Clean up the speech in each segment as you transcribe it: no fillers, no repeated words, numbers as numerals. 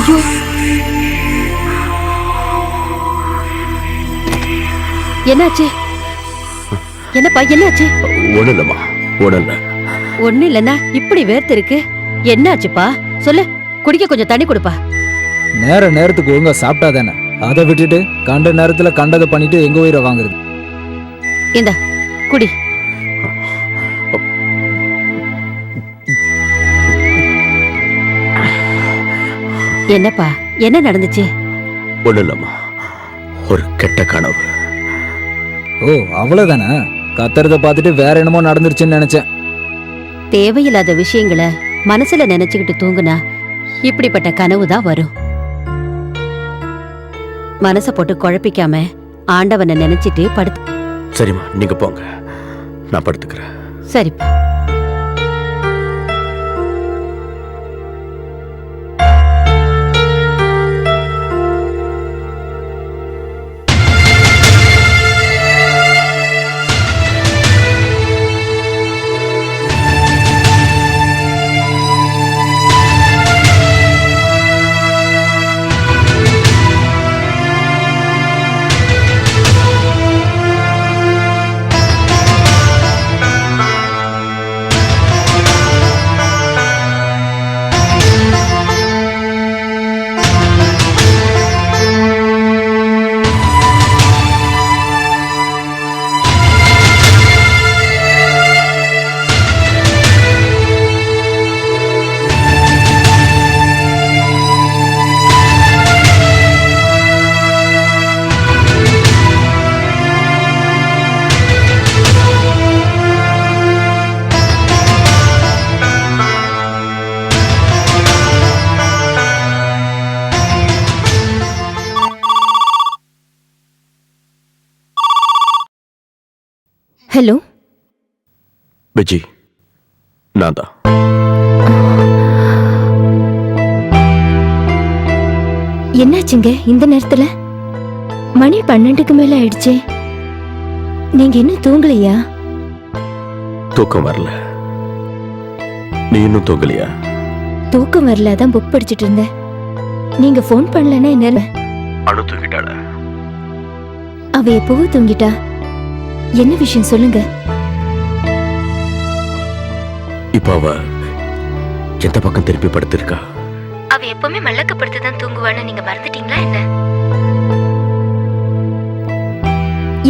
ஐயோ, என்னாச்சு? என்னப்பா என்னாச்சு? ஒண்ணு இல்லம்மா, ஒண்ணு இல்ல. ஒண்ணு இல்லன்னா இப்படி வேர்த்து இருக்கு. என்னாச்சுப்பா சொல்லு. குடிக்க கொஞ்சம் தண்ணி கொடுப்பா. நேரத்துக்கு ஒழுங்கா சாப்பிட்டா தானே, அதை விட்டுட்டு கண்ட நேரத்துல கண்டதை பண்ணிட்டு எங்க உயிரை வாங்குறது? இந்த குடி. என்னப்பா என்ன நடந்துச்சு? ஒண்ணு இல்லம்மா, ஒரு கெட்ட கனவு. ஓ அவ்வளவுதானே? கத்துறத பார்த்துட்டு வேற என்னமோ நடந்துருச்சுன்னு நினைச்சேன். தேவையில்லாத விஷயங்களை மனசுல நினைச்சுக்கிட்டு தூங்குனா இப்படிப்பட்ட கனவு தான் வரும். மனச போட்டு குழப்பிக்காம ஆண்டவனை நினைச்சிட்டு படுத்து. சரிம்மா, நீங்க போங்க, நான் படுத்துக்கிறேன். சரிப்பா. ஹலோ விஜி, நான் தான். என்னாச்சுங்க இந்த நேரத்துல? மணி 12க்கு மேல ஆயிடுச்சே. நீங்க இன்னும் தூங்கலையா? தூக்கம் வரல. நீ இன்னும் தூங்கலையா? தூக்கம் வரல, அதான் புக் படிச்சுட்டு இருந்தேன். நீங்க போன் பண்ணலன்னா என்ன? அனு தூங்கிட்டாள? அவ எப்பவோ தூங்கிட்டா. என்ன விஷயம் சொல்லுங்க. இப்ப அவ எந்த பக்கம் திருப்பி படுத்திருக்கா? அவ எப்பவுமே மல்லக்கப்படுத்துதான் தூங்குவான்னு நீங்க மறந்துட்டீங்களா என்ன?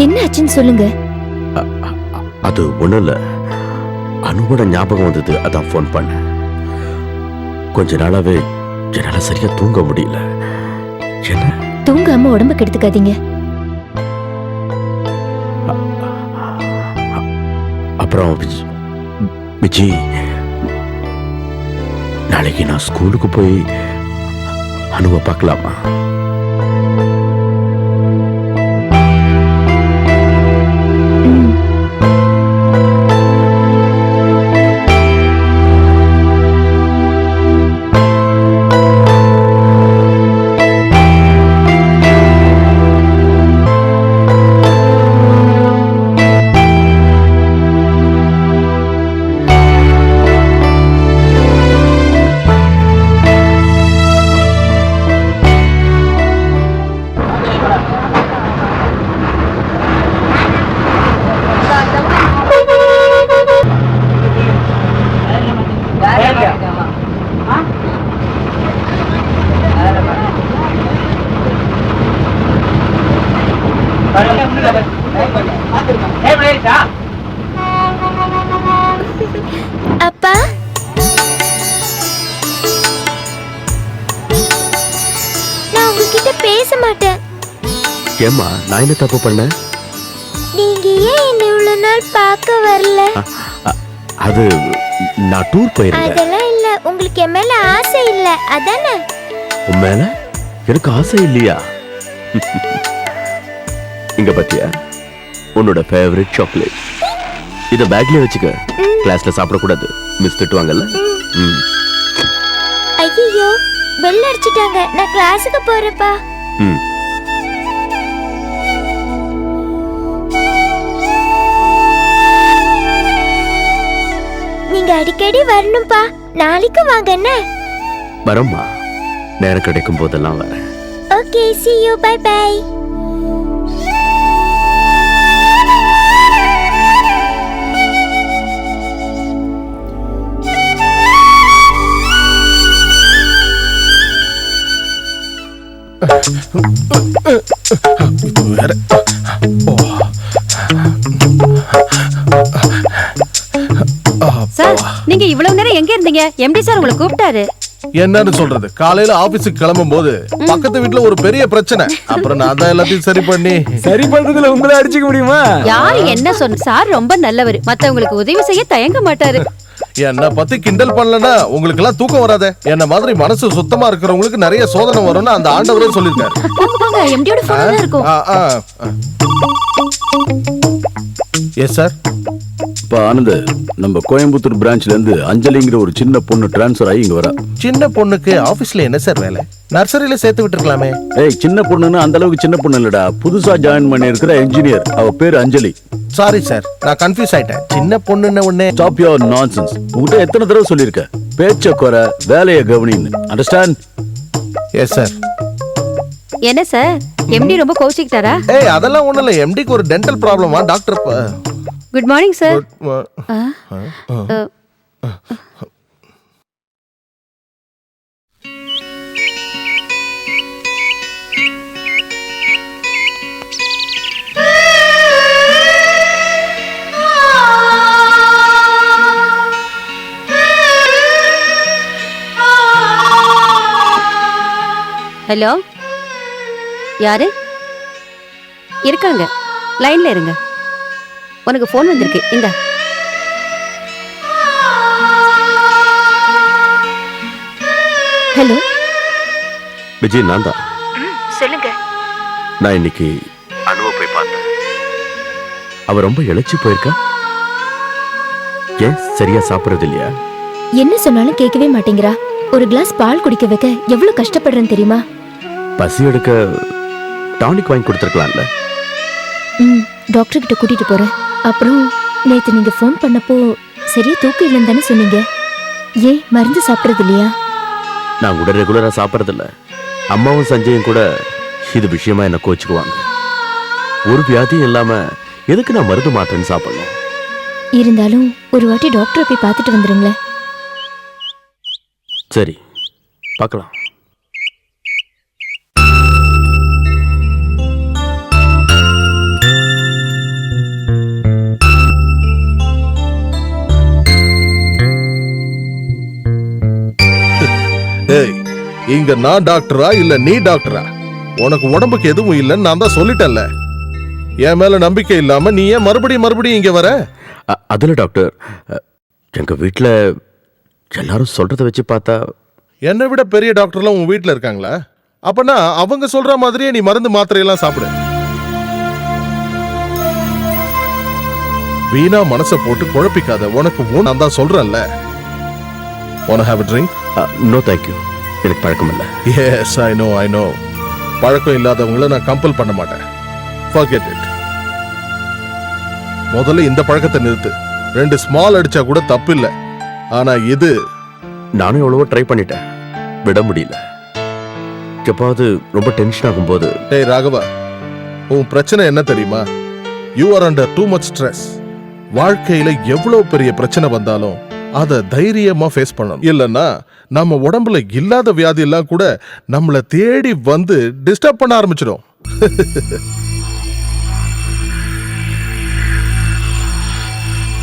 என்ன ஆச்சுன்னு சொல்லுங்க. அது ஒண்ணும் இல்ல, அனுவோட ஞாபகம் வந்தது, அதான் போன் பண்ண. கொஞ்ச நாளாவே என்னால சரியா தூங்க முடியல. என்ன? தூங்காம உடம்பு கெடுத்துக்காதீங்க. அப்புறம் விஜி, நாளைக்கு நான் ஸ்கூலுக்கு போய் அனுவ பார்க்கலாமா? அப்பா, நான் உங்ககிட்ட பேச மாட்டேன். ஏம்மா, நான் என்ன தப்பு பண்ண? நீங்க ஏன் என்ன இவ்வளவு நாள் பார்க்க வரல? அது நான் டூர் போயிருந்தேன். அதெல்லாம் இல்ல, உங்களுக்கு என் மேல ஆசை இல்ல அதானே? உன் மேல எனக்கு ஆசை இல்லையா? இங்க பாத்தியா, உன்னோட ஃபேவரட் சாக்லேட். இத பேக்ல வச்சுக்க. கிளாஸ்ல சாப்பிட கூடாது, மிஸ் திட்டுவாங்கல்ல. ஐயோ, பெல் அடிச்சிட்டாங்க, நான் கிளாஸுக்கு போறேன்ப்பா. நீங்க அடிக்கடி வரணும்பா. நாளைக்கு வாங்க என்ன? வரம்மா, நேரம் கிடைக்கும் போதெல்லாம் வரேன். Okay, see you, bye bye. Sir, நீங்க இவ்வளவு நேரம் எங்க இருந்தீங்க? எம்டி சார் உங்களை கூப்பிட்டாரு. என்னன்னு சொல்றது, காலையில ஆபீஸுக்கு கிளம்பும் போது பக்கத்து வீட்டுல ஒரு பெரிய பிரச்சனை. அப்புறம் நான் தான் எல்லாத்தையும் சரி பண்றதுல உங்களை அடிச்சுக்க முடியுமா? யாரு என்ன சொன்ன? சார் ரொம்ப நல்லவர், மத்தவங்களுக்கு உதவி செய்ய தயங்க மாட்டாரு. என்ன பத்தி கிண்டல் பண்ணலன்னா உங்களுக்கு எல்லாம் தூக்கம் வராதே. என்ன மாதிரி மனசு சுத்தமா இருக்கிறவங்களுக்கு நிறைய சோதனை வரும்னு அந்த ஆண்டவரே சொல்லிருக்காரு. எம்டியோட போன் தான் இருக்கும். Yes sir. இப்ப ஆனந்த், நம்ம கோயம்புத்தூர் பிரான்ச்ல இருந்து அஞ்சலிங்கிற ஒரு சின்ன பொண்ணு டிரான்ஸ்ஃபர் ஆகி இங்க வரா. சின்ன பொண்ணுக்கு ஆபீஸ்ல என்ன சார் வேலை? நர்சரியில சேர்த்து விட்டுருக்கலாமே. ஏய், சின்ன பொண்ணுன்னா அந்த அளவுக்கு சின்ன பொண்ணு இல்லடா. புதுசா ஜாயின் பண்ணி இருக்கிற இன்ஜினியர், அவ பேரு அஞ்சலி. சாரி சார், நான் கன்ஃபியூஸ் ஆயிட்டேன். சின்ன பொண்ணுன்னு உடனே ஸ்டாப் யுவர் நான்சென்ஸ். உங்ககிட்ட எத்தனை தடவை சொல்லியிருக்க, பேச்ச குறை, வேலையை கவனின்னு. அண்டர்ஸ்டாண்ட்? Yes sir. என்ன சார், எம்டி ரொம்ப கோச்சிக்கிட்டாரா? ஏய், அதெல்லாம் ஒண்ணும் இல்ல. எம்டிக்கு ஒரு டென்டல் ப்ராப்ளமா doctor. Good morning sir. Hello, யாரு இருக்காங்க? லைன்ல இருங்க, உனக்கு போன் வந்திருக்கு. இந்த ஹலோ விஜய், நான் தான். சொல்லுங்க. நான் இன்னைக்கு அனுவ போய் பார்த்தேன். அவ ரொம்ப இழைச்சி போயிருக்கா. ஏன் சரியா சாப்பிடுறது இல்லையா? என்ன சொன்னாலும் கேட்கவே மாட்டேங்கிறா. ஒரு கிளாஸ் பால் குடிக்க வைக்க எவ்வளவு கஷ்டப்படுறேன்னு தெரியுமா? பசி எடுக்க டானிக் வாங்கி கொடுத்துருக்கலாம்ல. டாக்டர் கிட்ட கூட்டிட்டு போறேன். அப்புறம் நேத்து நீங்க ஃபோன் பண்ணப்போ சரியா தூக்கம் இல்லைன்னு தானே சொன்னீங்க. ஏன் மருந்து சாப்பிடுறது இல்லையா? நான் கூட ரெகுலரா சாப்பிட்றதில்ல. அம்மாவும் சஞ்சயும் கூட இது விஷயமா என்ன கோச்சுக்குவாங்க. ஒரு வியாதியும் இல்லாம எதுக்கு நான் மருந்து மாத்திரன்னு சாப்பிடணும்? இருந்தாலும் ஒரு வாட்டி டாக்டரை போய் பார்த்துட்டு வந்துருங்களேன். சரி, பார்க்கலாம். ஏய், இங்க நான் டாக்டரா இல்ல நீ டாக்டரா? உனக்கு உடம்புக்கு எதுவும் இல்லைன்னு நான் தான் சொல்லிட்டேன்ல. என் மேல நம்பிக்கை இல்லாம நீ ஏன் மறுபடியும் இங்க வர? அதுல டாக்டர், எங்க வீட்டுல எல்லாரும் சொல்றத வச்சு பார்த்தா என்னை விட பெரிய டாக்டர்லாம் உன் வீட்டுல இருக்காங்களா? அப்பனா அவங்க சொல்ற மாதிரியே நீ மருந்து மாத்திரையெல்லாம் சாப்பிடு. வீணா மனசை போட்டு குழப்பிக்காத. உனக்கு நான் தான் சொல்றேன்ல. wanna have a drink? No thank you, எனக்கு பழக்கம் இல்லை. Yes, I know. பழக்கம் இல்லாதவங்கள நான் கம்பல் பண்ண மாட்டேன். forget it. முதல்ல இந்த பழக்கத்தை நிறுத்து. 2 ஸ்மால் அடிச்சா கூட தப்பு இல்லை. ஆனா இது நானும் எவ்வளவோ ட்ரை பண்ணிட்டேன், விட முடியல. எப்பாவது ரொம்ப டென்ஷன் ஆகும்போது. டேய் ராகவா, உன் பிரச்சனை என்ன தெரியுமா? You are under too much stress. வாழ்க்கையில எவ்வளவு பெரிய பிரச்சனை வந்தாலும் அதை தைரியமா ஃபேஸ் பண்ணணும். இல்லைன்னா நம்ம உடம்புல இல்லாத வியாதி எல்லாம் கூட நம்மளை தேடி வந்து டிஸ்டர்ப் பண்ண ஆரம்பிச்சிடும்.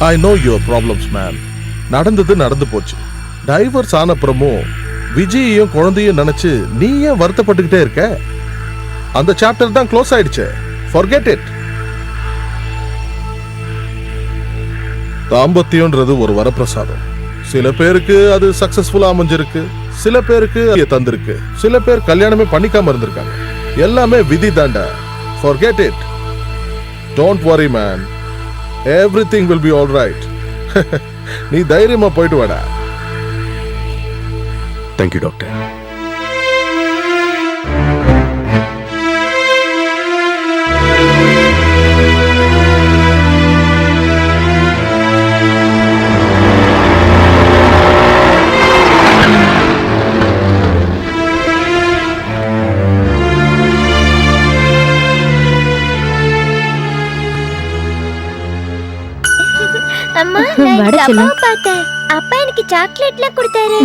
I know your problems man. நடந்து போச்சு. டைவர்ஸ் ஆனப்புறமும் விஜயையும் குழந்தையும் நினைச்சு நீ ஏன் வருத்தப்பட்டுக்கிட்டே இருக்க? அந்த சாப்டர் தான் க்ளோஸ் ஆயிடுச்சு. forget it. தாம்பத்தியம்ன்றது ஒரு வரப்பிரசாதம். சில பேருக்கு அது சக்சஸ்ஃபுல்லா அமைஞ்சிருக்கு, சில பேருக்கு தந்திருக்கு, சில பேர் கல்யாணமே பண்ணிக்காம இருந்திருக்காங்க. எல்லாமே விதி தாண்டா. forget it. don't worry man, everything will be all right. நீ தைரியமா போயிட்டு வாடா. Thank you doctor. அம்மா வட செல்லம். பார்த்தேன். அப்பா எனக்கு சாக்லேட்லாம் கொடுத்தாரு.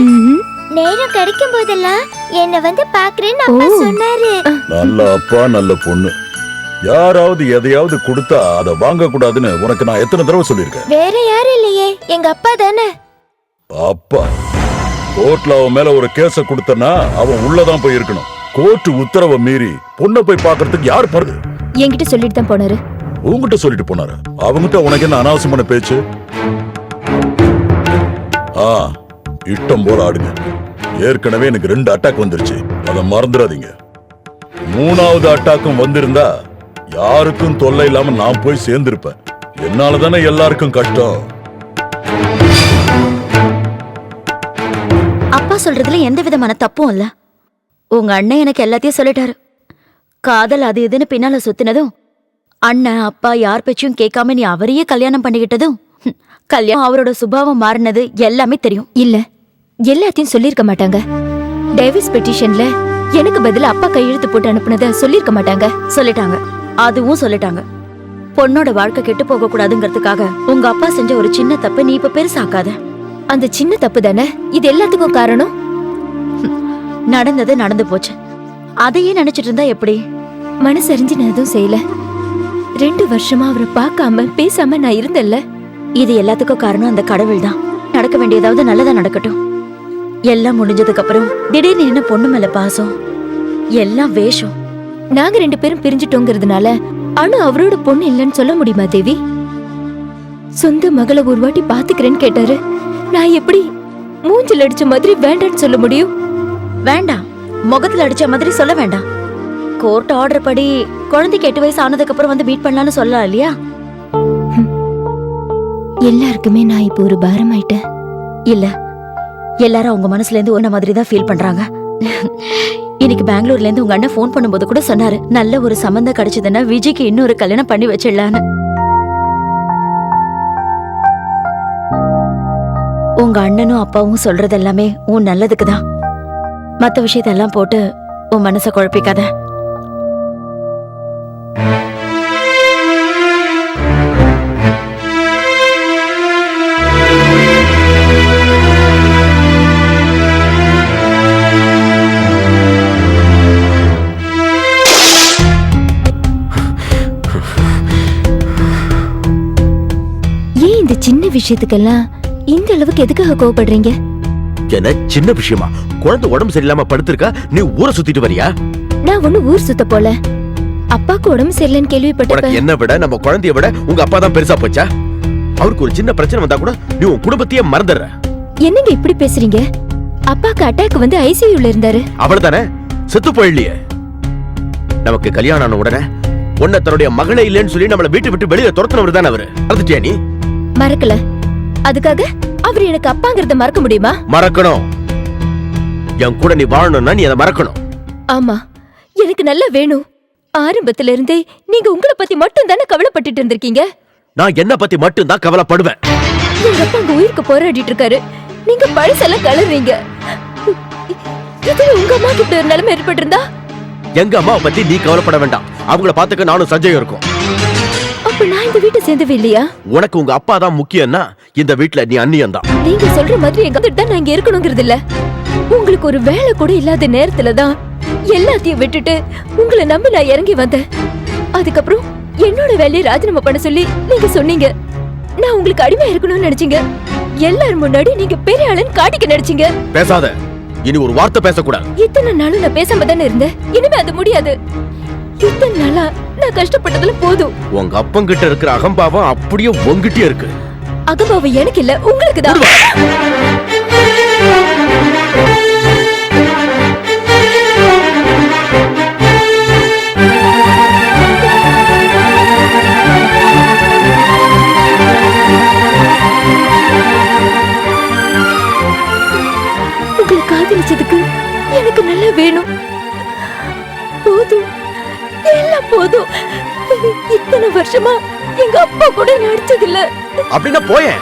நேரம் கிடைக்கும் போதெல்லாம் என்ன வந்து பாக்குறேன்னு அப்பா சொன்னாரு. நல்ல அப்பா நல்ல பொண்ணு. யாராவது எதையாவது கொடுத்தா அதை வாங்க கூடாதுன்னு உனக்கு நான் எத்தனை தடவை சொல்லியிருக்கேன். வேற யாரும் இல்லையே, எங்க அப்பா தானே. அப்பா கோர்ட்ல அவன் மேல ஒரு கேஸ கொடுத்தனா அவன் உள்ளதான் போய் இருக்கணும். கோர்ட் உத்தரவை மீறி பொண்ணை போய் பாக்குறதுக்கு யார் பருது? என்கிட்ட சொல்லிட்டு தான் போனாரு. உங்ககிட்ட சொல்லிட்டு போனாரு. அவங்கிட்ட உனக்கு என்ன அனாவசியமான பேச்சு? இஷ்டம் போல ஆடுங்க. ஏற்கனவே எனக்கு 2 அட்டாக் வந்துருச்சு, அதை மறந்துடாதீங்க. 3வது அட்டாக்கும் வந்திருந்தா யாருக்கும் தொல்லை இல்லாம நான் போய் சேர்ந்திருப்பேன். என்னால தானே எல்லாருக்கும் கஷ்டம். அப்பா சொல்றதுல எந்த விதமான தப்பும் இல்ல. உங்க அண்ணன் எனக்கு எல்லாத்தையும் சொல்லிட்டாரு. காதல் அது இதுன்னு பின்னால சுத்தினதும், அண்ணன் அப்பா யார் பேச்சையும் கேட்காம நீ அவரையே கல்யாணம் பண்ணிக்கிட்டதும், கல்யாணம் அவரோட சுபாவம் மாறினது எல்லாமே தெரியும். இல்ல, எல்லாத்தையும் சொல்லிருக்க மாட்டாங்க. டைவர்ஸ் பெட்டிஷன்ல எனக்கு பதிலா அப்பா கையெழுத்து போட்டு அனுப்புனத சொல்லிருக்க மாட்டாங்க. சொல்லிட்டாங்க, அதுவும் சொல்லிட்டாங்க. பொண்ணோட வாழ்க்கை கெட்டு போக கூடாதுங்கிறதுக்காக உங்க அப்பா செஞ்ச ஒரு சின்ன தப்பை நீ இப்ப பெருசாக்காத. அந்த சின்ன தப்பு தானே இது எல்லாத்துக்கும் காரணம். நடந்தது நடந்து போச்சு, அதையே நினைச்சிட்டு இருந்தா எப்படி? மனசறிஞ்சு நான் எதுவும் செய்யல. 2 வருஷமா அவரை பார்க்காம பேசாம நான் இருந்தல்ல. இது எல்லாத்துக்கும் காரணம் அந்த கடவுள் தான். நடக்க வேண்டியதாவது நல்லதா நடக்கட்டும். எல்லாம் முடிஞ்சதுக்கு அப்புறம் திடீர்னு என்ன பொண்ணு மேல பாசம்? எல்லாம் வேஷம். நாங்க 2 பேரும் பிரிஞ்சுட்டோங்கிறதுனால அனு அவரோட பொண்ணு இல்லைன்னு சொல்ல முடியுமா தேவி? சொந்த மகளை ஒரு வாட்டி பாத்துக்கிறேன்னு கேட்டாரு. நான் எப்படி மூஞ்சில் அடிச்ச மாதிரி வேண்டான்னு சொல்ல முடியும்? வேண்டாம், முகத்துல அடிச்ச மாதிரி சொல்ல வேண்டாம். கோர்ட் ஆர்டர் படி குழந்தைக்கு 8 வயசு ஆனதுக்கு அப்புறம் வந்து மீட் பண்ணலாம்னு சொல்லலாம் இல்லையா? எல்லாருக்குமே நான் இப்போ ஒரு பாரம் ஆயிட்டேன். இல்ல, எல்லாரும் அவங்க மனசுல இருந்து ஒன்ன மாதிரி தான் ஃபீல் பண்றாங்க. இன்னைக்கு பெங்களூர்ல இருந்து உங்க அண்ணன் ஃபோன் பண்ணும்போது கூட சொன்னாரு, நல்ல ஒரு சம்பந்தம் கிடைச்சதுன்னா விஜய்க்கு இன்னொரு கல்யாணம் பண்ணி வச்சிடலான்னு. உங்க அண்ணனும் அப்பாவும் சொல்றது எல்லாமே உன் நல்லதுக்கு தான். மத்த விஷயத்தெல்லாம் போட்டு உன் மனசை குழப்பிக்காத. ஏன் இந்த சின்ன விஷயத்துக்கெல்லாம் இந்த அளவுக்கு எதுக்காக கோவப்படுறீங்க? என்ன சின்ன விஷயமா? குழந்தை உடம்பு சரியில்லாம படுத்திருக்கா, நீ ஊரை சுத்திட்டு வரியா? நான் ஒண்ணு ஊர் சுத்த போல. அப்பாக்கு உடம்பு சரியில்லைன்னு கேள்விப்பட்ட உனக்கு என்ன விட நம்ம குழந்தைய விட உங்க அப்பா தான் பெருசா போச்சா? அவருக்கு ஒரு சின்ன பிரச்சனை வந்தா கூட நீ உன் குடும்பத்தையே மறந்துடுற. என்னங்க இப்படி பேசுறீங்க? அப்பாக்கு அட்டாக் வந்து ஐசியூல இருந்தாரு. அவ்வளவுதானே, செத்து போயிடலையே. நமக்கு கல்யாணம் ஆன உடனே உன்னை தன்னுடைய மகளே இல்லைன்னு சொல்லி நம்மளை வீட்டு விட்டு வெளியில துரத்துனவர் தானே அவரு. மறந்துட்டியா நீ? மறக்கல. அதுக்காக அவர் எனக்கு அப்பாங்கிறத மறக்க முடியுமா? மறக்கணும். என் கூட நீ வாழணும்னா நீ அதை மறக்கணும். ஆமா, எனக்கு நல்லா வேணும். ஆரம்பத்துல இருந்தே நீங்க உங்களை பத்தி மட்டும் தானே கவலைப்பட்டுட்டு இருந்திருக்கீங்க. நான் என்ன பத்தி மட்டும் தான் கவலைப்படுவேன். எங்க அப்பா அங்க உயிருக்கு போராடிட்டு இருக்காரு, நீங்க பழசெல்லாம் கலர்றீங்க. இதுல உங்க அம்மா கிட்ட ஒரு நிலைமை ஏற்பட்டிருந்தா? எங்க அம்மாவை பத்தி நீ கவலைப்பட வேண்டாம். அவங்கள பாத்துக்க நானும் சஞ்சயம் இருக்கும். அப்ப நான் இந்த வீட்டை சேர்ந்தவே இல்லையா? உனக்கு உங்க அப்பா தான் முக்கியம்னா இந்த வீட்டுல நீ அந்நியம் தான். நீங்க சொல்ற மாதிரி எங்க அப்பா தான் நான் இங்க இருக்கணுங்கிறது இல்ல. உங்களுக்கு ஒரு வேலை கூட இல்லாத நேரத்துல தான் எல்லாத்தையும் விட்டுட்டு உங்களை நம்பி நான் இறங்கி வந்தேன். அதுக்கப்புறம் என்னோட வேலையை ராஜினாமா பண்ண சொல்லி நீங்க சொன்னீங்க. நான் உங்களுக்கு அடிமை இருக்கணும்னு நினைச்சீங்க. எல்லாரும் முன்னாடி நீங்க பெரிய ஆளுன்னு காட்டிக்க நினைச்சீங்க. பேசாத, இனி ஒரு வார்த்தை பேசக்கூடாது. இத்தனை நாளும் நான் பேசாம தானே இருந்தேன். இனிமே அது முடியாது. இத்தனை நாளா நான் கஷ்டப்பட்டதுல போதும். உங்க அப்பங்கிட்ட இருக்கிற அகம்பாவம் அப்படியே உங்ககிட்டே இருக்கு. அகம்பாவம் எனக்கு இல்ல, உங்களுக்கு தான். உங்களை காதலிச்சதுக்கு எனக்கு நல்லா வேணும். போதும், எல்லாம் போதும். இத்தனை வருஷமா எங்க அப்பா கூட நடிச்சதில்ல. அப்படின்னா போயேன்.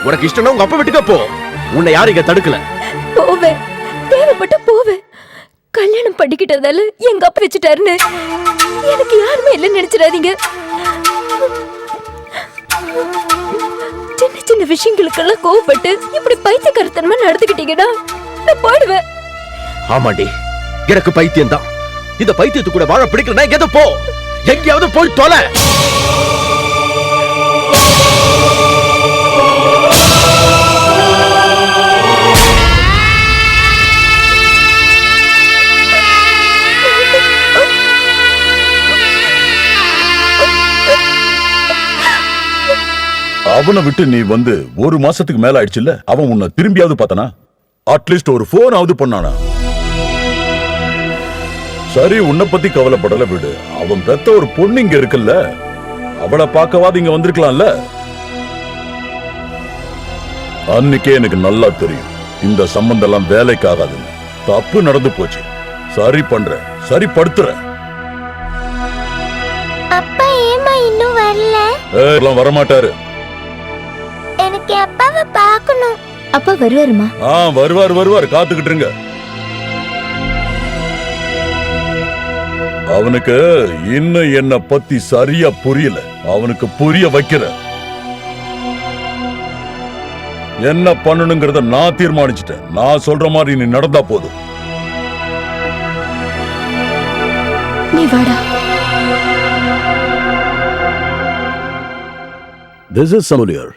உனக்கு இஷ்டம்னா உங்க அப்பா வீட்டுக்கு போ. உன்னை யாரும் இங்க தடுக்கல. போவேன், தேவைப்பட்ட போவேன். கல்யாணம் பண்ணிக்கிட்டதால எங்க அப்பா வச்சுட்டாருன்னு எனக்கு யாருமே இல்லைன்னு நினைச்சிடாதீங்க. சின்ன சின்ன சின்ன விஷயங்களுக்கெல்லாம் கோவப்பட்டு இப்படி பைத்தியக்காரத்தனமா நடந்துக்கிட்டீங்கன்னா நான் போயிடுவேன். ஆமாண்டி, எனக்கு பைத்தியம் தான். இந்த பைத்தியத்து கூட வாழ பிடிக்கலனா எங்க போ, எங்கேயாவது போய் தொலை. அவனை விட்டு நீ வந்து 1 மாசத்துக்கு மேல ஆயிடுச்சுல்ல, அவன் உன்னை திரும்பியாவது பார்த்தானா? அட்லீஸ்ட் ஒரு போன் ஆவது பண்ணானா? சரி, உன்னை பத்தி கவலைப்படல விடு. அவன் பெத்த ஒரு பொண்ணு இங்க இருக்குல்ல, அவளை பார்க்கவாது இங்க வந்திருக்கலாம்ல. அன்னைக்கே எனக்கு நல்லா தெரியும் இந்த சம்பந்தம் எல்லாம் வேலைக்கு ஆகாதுன்னு. தப்பு நடந்து போச்சு, சரி பண்ற, சரி படுத்துற. அப்பா ஏமா இன்னும் வரல? எல்லாம் வரமாட்டாரு. எனக்கு அப்பாவை பார்க்கணும். அப்பா வருவாருமா? வருவார், காத்துக்கிட்டு இருங்க. அவனுக்கு இன்னும் என்ன பத்தி சரியா புரியல, அவனுக்கு புரிய வைக்கிற. என்ன பண்ணணுங்கிறத நான் தீர்மானிச்சிட்டேன். நான் சொல்ற மாதிரி நீ நடந்தா போதும். நீ வாடா. This is Samulier.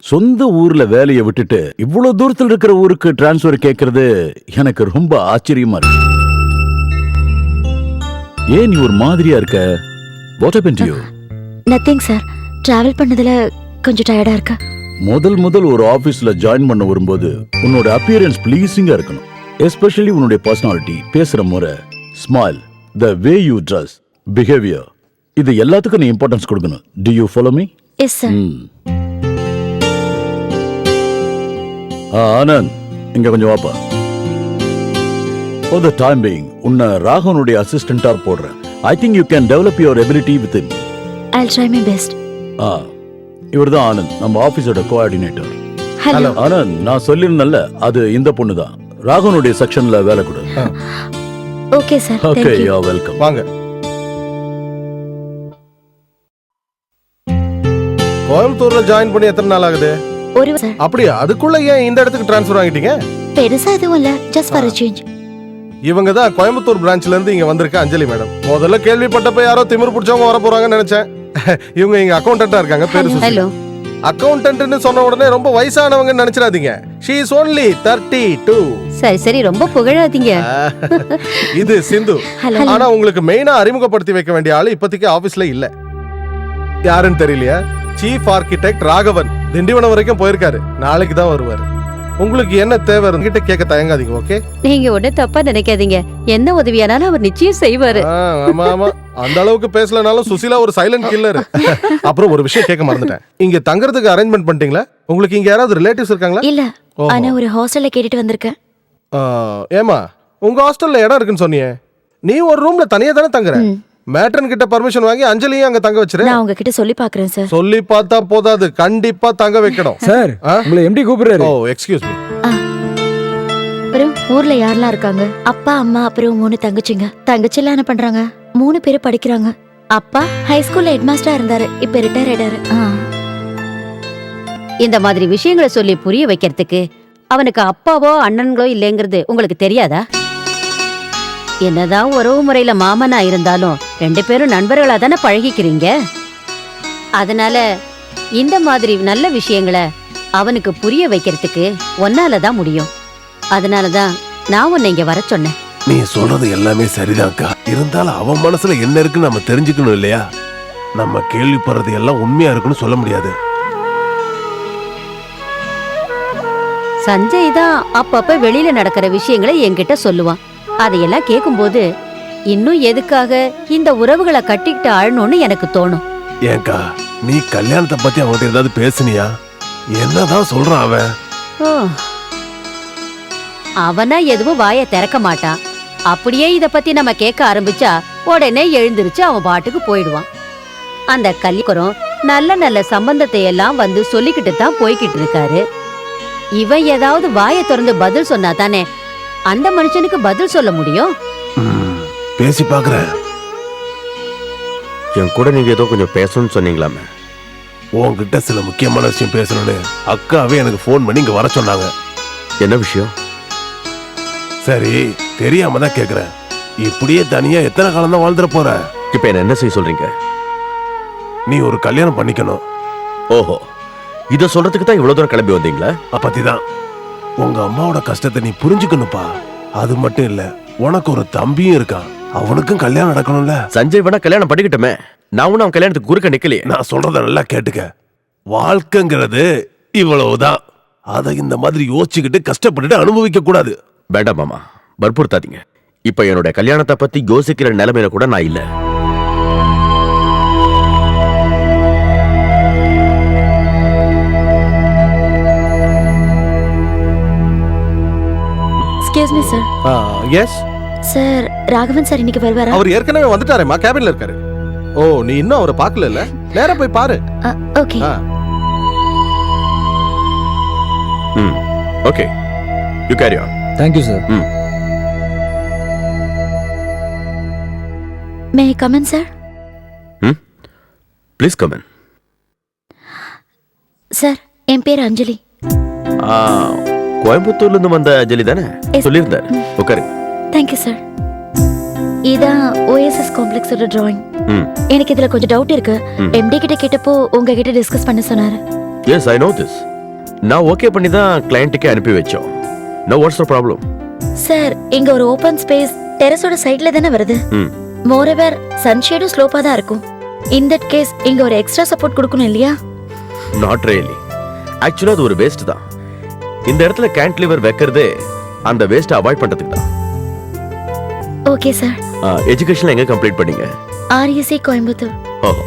சொந்த ஊர்ல வேலையை விட்டுட்டு இவ்வளவு தூரத்தில் இருக்கிற ஊருக்கு டிரான்ஸ்பர் கேட்கறது எனக்கு ரொம்ப ஆச்சரியமா இருக்கு. ஏன் நீ ஒரு மாதிரியா இருக்க? What happened to you? Nothing sir, travel பண்ணதுல கொஞ்சம் டயர்டா இருக்கா. முதல் ஒரு ஆபீஸ்ல ஜாயின் பண்ண வரும்போது உன்னோட அப்பியரன்ஸ் ப்ளீசிங்கா இருக்கணும். எஸ்பெஷலி உன்னுடைய பர்சனாலிட்டி, பேசுற முறை, smile, the way you dress, behavior, இது எல்லாத்துக்கும் நீ இம்பார்ட்டன்ஸ் கொடுக்கணும். Do you follow me? Yes sir. Anand, இங்க கொஞ்சம் வாப்பா. For the time being, உன்னை ராகவனுடைய அசிஸ்டண்டா போடுறேன். I think you can develop your ability with him. I'll try my best. இவர்தான் ஆனந்த், நம்ம ஆபீஸோட கோஆர்டினேட்டர். ஹலோ. ஆனந்த், நான் சொல்லிருந்தேன்ல, அது இந்த பொண்ணு தான். ராகவனுடைய செக்ஷன்ல வேலை கொடு. Okay sir. Okay, you are welcome. வாங்க. கோயம்புத்தூர்ல ஜாயின் பண்ணி எத்தனை நாள் ஆகுது? ஒரு சார். அப்படியா? அதுக்குள்ள ஏன் இந்த இடத்துக்கு டிரான்ஸ்ஃபர் ஆகிட்டீங்க? பெருசா எதுவும் இல்ல, ஜஸ்ட் ஃபார் a change. இவங்க தான் கோயம்புத்தூர் பிரான்ச்ல இருந்து இங்க வந்திருக்க அஞ்சலி மேடம். முதல்ல கேள்விப்பட்டப்ப யாரோ திமிர் பிடிச்சவங்க வர போறாங்கன்னு நினைச்சேன். இவங்க இங்க அக்கௌண்டன்ட்டா இருக்காங்க. பேரு சுசி. ஹலோ. அக்கௌண்டன்ட்னு சொன்ன உடனே ரொம்ப வயசானவங்க நினைச்சிடாதீங்க. she is only 32. சரி புகழாதீங்க. இது சிந்து. Hello. ஆனா உங்களுக்கு மெயினா அறிமுகப்படுத்தி வைக்க வேண்டிய ஆளு இப்போதைக்கு ஆபீஸ்ல இல்ல. யாருன்னு தெரியலையா? Chief architect Raghavan. திண்டிவனம் வரைக்கும் போயிருக்காரு, நாளைக்கு தான் வருவாரு. உங்களுக்கு என்ன தேவை கிட்ட கேட்க தயங்காதீங்க. ஓகே, நீங்க ஒண்ணு தப்பா நினைக்காதீங்க. என்ன உதவியானாலும் அவர் நிச்சயம் செய்வாரு. ஆமா அந்த அளவுக்கு பேசலனாலும் சுசிலா ஒரு சைலண்ட் கில்லர். அப்புறம் ஒரு விஷயம் கேட்க மறந்துட்டேன். இங்க தங்கறதுக்கு அரேஞ்ச்மெண்ட் பண்ணிட்டீங்களா? உங்களுக்கு இங்க யாராவது ரிலேட்டிவ்ஸ் இருக்காங்களா? இல்ல, ஆனா ஒரு ஹாஸ்டல்ல கேட்டுட்டு வந்திருக்கேன். ஏமா, உங்க ஹாஸ்டல்ல இடம் இருக்குன்னு சொன்னியே, நீ ஒரு ரூம்ல தனியா தானே தங்குற? மேட்ரன் கிட்ட பர்மிஷன் வாங்கி அஞ்சலியும் அங்க தங்க வச்சிரு. நான் உங்ககிட்ட சொல்லி பாக்குறேன் சார். சொல்லி பார்த்தா போதாது, கண்டிப்பா தங்க வைக்கணும். சார், உங்களை எம்டி கூப்பிடுறாரு. ஓ, எக்ஸ்கியூஸ் மீ. அப்புறம் ஊர்ல யாரெல்லாம் இருக்காங்க? அப்பா, அம்மா, அப்புறம் 3 தங்கச்சிங்க. தங்கச்சிலாம் என்ன பண்றாங்க? 3 பேரும் படிக்கிறாங்க. அப்பா ஹை ஸ்கூல்ல ஹெட்மாஸ்டரா இருந்தாரு, இப்ப ரிட்டையர் ஆயிட்டாரு. இந்த மாதிரி விஷயங்களை சொல்லி புரிய வைக்கிறதுக்கு அவனுக்கு அப்பாவோ அண்ணன்களோ இல்லைங்கிறது உங்களுக்கு தெரியாதா? என்னதான் உறவு முறையில மாமனா இருந்தாலும் 2 பேரும் நண்பர்களா தானே பழகிக்கிறீங்க. அதனால இந்த மாதிரி நல்ல விஷயங்களை அவனுக்கு புரிய வைக்கிறதுக்கு ஒன்னாலதான் முடியும். அதனாலதான் நான் உன்னை இங்க வர சொன்னேன். நீ சொல்றது எல்லாமே சரிதான்க்கா. இருந்தாலும் அவன் மனசுல என்ன இருக்குன்னு நம்ம தெரிஞ்சுக்கணும் இல்லையா? நம்ம கேள்விப்படுறது எல்லாம் உண்மையா இருக்குன்னு சொல்ல முடியாது. சஞ்சய் தான் அப்பப்ப வெளியில நடக்கிற விஷயங்களை என்கிட்ட சொல்லுவான். அதையெல்லாம் கேட்கும்போது இன்னும் எதுக்காக இந்த உறவுகளை கட்டிக்கிட்டு ஆழணும்னு எனக்கு தோணும். ஏன்க்கா, நீ கல்யாணத்தை பத்தி அவன்கிட்ட ஏதாவது பேசுனியா? என்னதான் சொல்றான் அவன்? அவனா எதுவும் வாயை திறக்க மாட்டான். அப்படியே இத பத்தி நம்ம கேட்க ஆரம்பிச்சா உடனே எழுந்திருச்சு அவன் பாட்டுக்கு போயிடுவான். அந்த கல்யாணம் நல்ல நல்ல சம்பந்தத்தை எல்லாம் வந்து சொல்லிக்கிட்டு தான் போய்கிட்டு இருக்காரு. இவன் ஏதாவது வாயை திறந்து பதில் சொன்னா தானே அந்த மனுஷனுக்கு பதில் சொல்ல முடியும். பேசி பாக்குறேன். என் கூட நீங்க ஏதோ கொஞ்சம் பேசணும்னு சொன்னீங்களாமே, உன்கிட்ட சில முக்கியமான விஷயம் பேசணும்னு அக்காவே எனக்கு ஃபோன் பண்ணி இங்க வர சொன்னாங்க. என்ன விஷயம்? சரி, தெரியாம தான் கேக்குறேன். இப்படியே தனியா எத்தனை காலம் தான் வாழ்ந்துட போற? இப்ப என்ன செய்ய சொல்றீங்க? நீ ஒரு கல்யாணம் பண்ணிக்கணும். ஓஹோ, இத சொல்றதுக்கு தான் இவ்வளவு தூரம் கிளம்பி வந்தீங்களா? அப்பத்திதான் உங்க அம்மாவோட கஷ்டத்தை நீ புரிஞ்சுக்கணும்ப்பா. அது மட்டும் இல்ல, உனக்கு ஒரு தம்பியும் இருக்கான். அவனுக்கும் கல்யாணம் நடக்கணும்ல. சஞ்சய் வேணா கல்யாணம் பண்ணிக்கிட்டமே, நான் ஒன்னும் அவன் கல்யாணத்துக்கு குறுக்க நிக்கலையே. நான் சொல்றத நல்லா கேட்டுக்க. வாழ்க்கைங்கிறது இவ்வளவுதான். அதை இந்த மாதிரி யோசிச்சுக்கிட்டு கஷ்டப்பட்டுட்டு அனுபவிக்க கூடாது. வேண்டாம் மாமா, வற்புறுத்தாதீங்க. இப்ப என்னோட கல்யாணத்தை பத்தி யோசிக்கிற நிலைமையில கூட நான் இல்ல. Excuse me sir. Yes sir, Raghavan sir இன்னைக்கு வருவாரா? அவர் ஏற்கனவே வந்துட்டாரேம்மா, கேபின்ல இருக்காரு. ஓ, நீ இன்னும் அவரை பார்க்கல? நேரா போய் பாரு. Okay. Okay, you carry on. Thank you sir. May I come in sir? Please come in. Sir, என் பேர் அஞ்சலி. கோயம்புத்தூர்ல இருந்து வந்த அஞ்சலி தானே? சொல்லியிருந்தார். உட்காருங்க. Thank you sir. இதான் ஓஎஸ்எஸ் காம்ப்ளெக்ஸோட டிராயிங். எனக்கு இதுல கொஞ்சம் டவுட் இருக்கு. எம்டி கிட்ட கேட்டப்போ உங்ககிட்ட டிஸ்கஸ் பண்ண சொன்னாரு. Yes, I know this. நான் ஓகே பண்ணி தான் கிளையண்ட்டுக்கே அனுப்பி வச்சோம். No, what's the problem? Sir, இங்க ஒரு ஓபன் ஸ்பேஸ் டெரஸோட சைடுல தானே வருது. மோரோவர் சன்ஷேடும் ஸ்லோப்பா தான் இருக்கும். இன் தட் கேஸ் இங்க ஒரு எக்ஸ்ட்ரா சப்போர்ட் கொடுக்கணும் இல்லையா? Not really. ஆக்சுவலா அது ஒரு வேஸ்ட் தான். இந்த இடத்துல கேன்டிலிவர் வைக்கிறதே அந்த வேஸ்ட்டை அவாய்ட் பண்றதுக்கு தான். Okay sir. எஜுகேஷன் எங்க கம்ப்ளீட் பண்ணீங்க? ஆர்எஸ்சி கோயம்புத்தூர். ஓஹோ,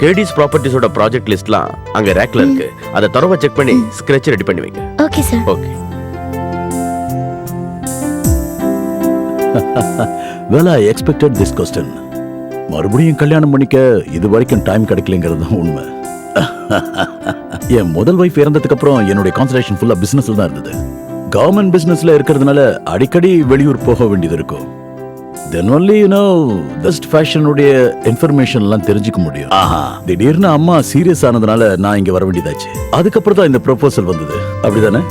கேடிஸ் ப்ராப்பர்ட்டிஸோட ப்ராஜெக்ட் லிஸ்ட்லாம் அங்க ரேக்ல இருக்கு. அதை தரவா செக் பண்ணி ஸ்கிராட்ச் ரெடி பண்ணி வைங்க. Okay sir. Okay. Well, I expected this question. மறுபடியும் கல்யாணம் பண்ணிக்க இது வரைக்கும் டைம் கிடைக்கலங்கிறது தான் உண்மை. என் முதல் வைஃப் இறந்ததுக்கு அப்புறம் என்னுடைய கான்சன்ட்ரேஷன் ஃபுல்லா பிசினஸ்ல தான் இருந்தது. கவர்மெண்ட் பிசினஸ்ல இருக்கிறதுனால அடிக்கடி வெளியூர் போக வேண்டியது இருக்கும். Then only பெஸ்ட் ஃபேஷனுடைய இன்ஃபர்மேஷன் எல்லாம் தெரிஞ்சுக்க முடியும். திடீர்னு அம்மா சீரியஸ் ஆனதுனால நான் இங்க வர வேண்டியதாச்சு. அதுக்கப்புறம் தான் இந்த ப்ரொபோசல் வந்தது. அப்படிதானே?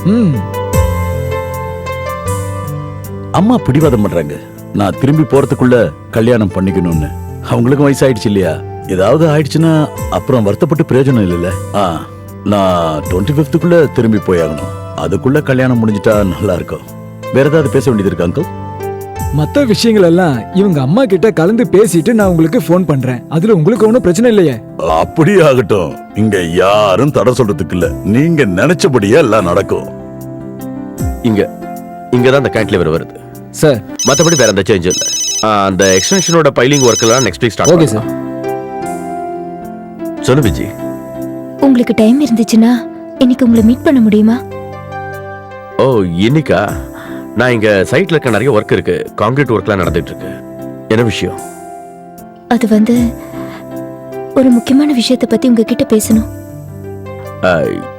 அம்மா பிடிவாதம் பண்றாங்க. நான் திரும்பி போறதுக்குள்ள கல்யாணம் பண்ணிக்கணும்னு. அவங்களுக்கும் வயசாயிடுச்சு இல்லையா? ஏதாவது ஆயிடுச்சுன்னா அப்புறம் வருத்தப்பட்டு பிரயோஜனம் இல்லைல்ல. நான் 25க்குள்ள திரும்பி போயாகணும். அதுக்குள்ள கல்யாணம் முடிஞ்சிட்டா நல்லா இருக்கும். வேற ஏதாவது பேச வேண்டியது இருக்கு அங்கிள்? மற்ற விஷயங்கள் எல்லாம் இவங்க அம்மா கிட்ட கலந்து பேசிட்டு நான் உங்களுக்கு ஃபோன் பண்றேன். அதுல உங்களுக்கு ஒன்றும் பிரச்சனை இல்லையே? அப்படியே ஆகட்டும். இங்க யாரும் தடை சொல்றதுக்கு இல்ல. நீங்க நினைச்சபடியே எல்லாம் நடக்கும். இங்கதான் அந்த கேன்டிலிவர் வருது சார். மத்தபடி வேற எந்த சேஞ்ச் இல்ல. அந்த எக்ஸ்டென்ஷனோட பைலிங் ஒர்க் எல்லாம் next week start. Okay sir. சொல்லு விஜி. உங்களுக்கு டைம் இருந்துச்சுன்னா இன்னைக்கு உங்களை மீட் பண்ண முடியுமா? ஓ, இன்னைக்கா? நான் இங்க சைட்ல இருக்க நிறைய ஒர்க் இருக்கு. கான்கிரீட் ஒர்க்லாம் நடந்துட்டு இருக்கு. என்ன விஷயம்? அது ஒரு முக்கியமான விஷயத்தை பத்தி உங்ககிட்ட பேசணும்.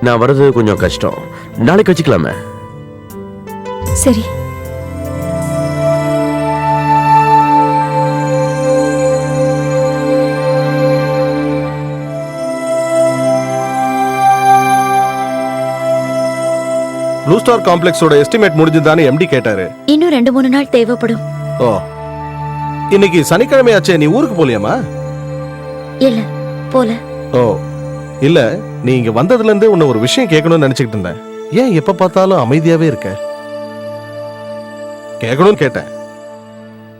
நான் வர்றது கொஞ்சம் கஷ்டம். நாளைக்கு வச்சுக்கலாமே? சரி. ப்ளூ ஸ்டார் காம்ப்ளெக்ஸோட எஸ்டிமேட் முடிஞ்சதானே எம்டி கேட்டாரு. இன்னும் 2-3 நாள் தேவைப்படும். ஓ, இன்னைக்கு சனிக்கிழமையாச்சே, நீ ஊருக்கு போலியாமா? இல்ல, போல. ஓ இல்ல, நீ இங்க வந்ததுல இருந்து உன்னை ஒரு விஷயம் கேட்கணும்னு நினைச்சுக்கிட்டு இருந்தேன். ஏன் எப்ப பார்த்தாலும் அமைதியாவே இருக்க? கேட்கணும்னு கேட்டேன்.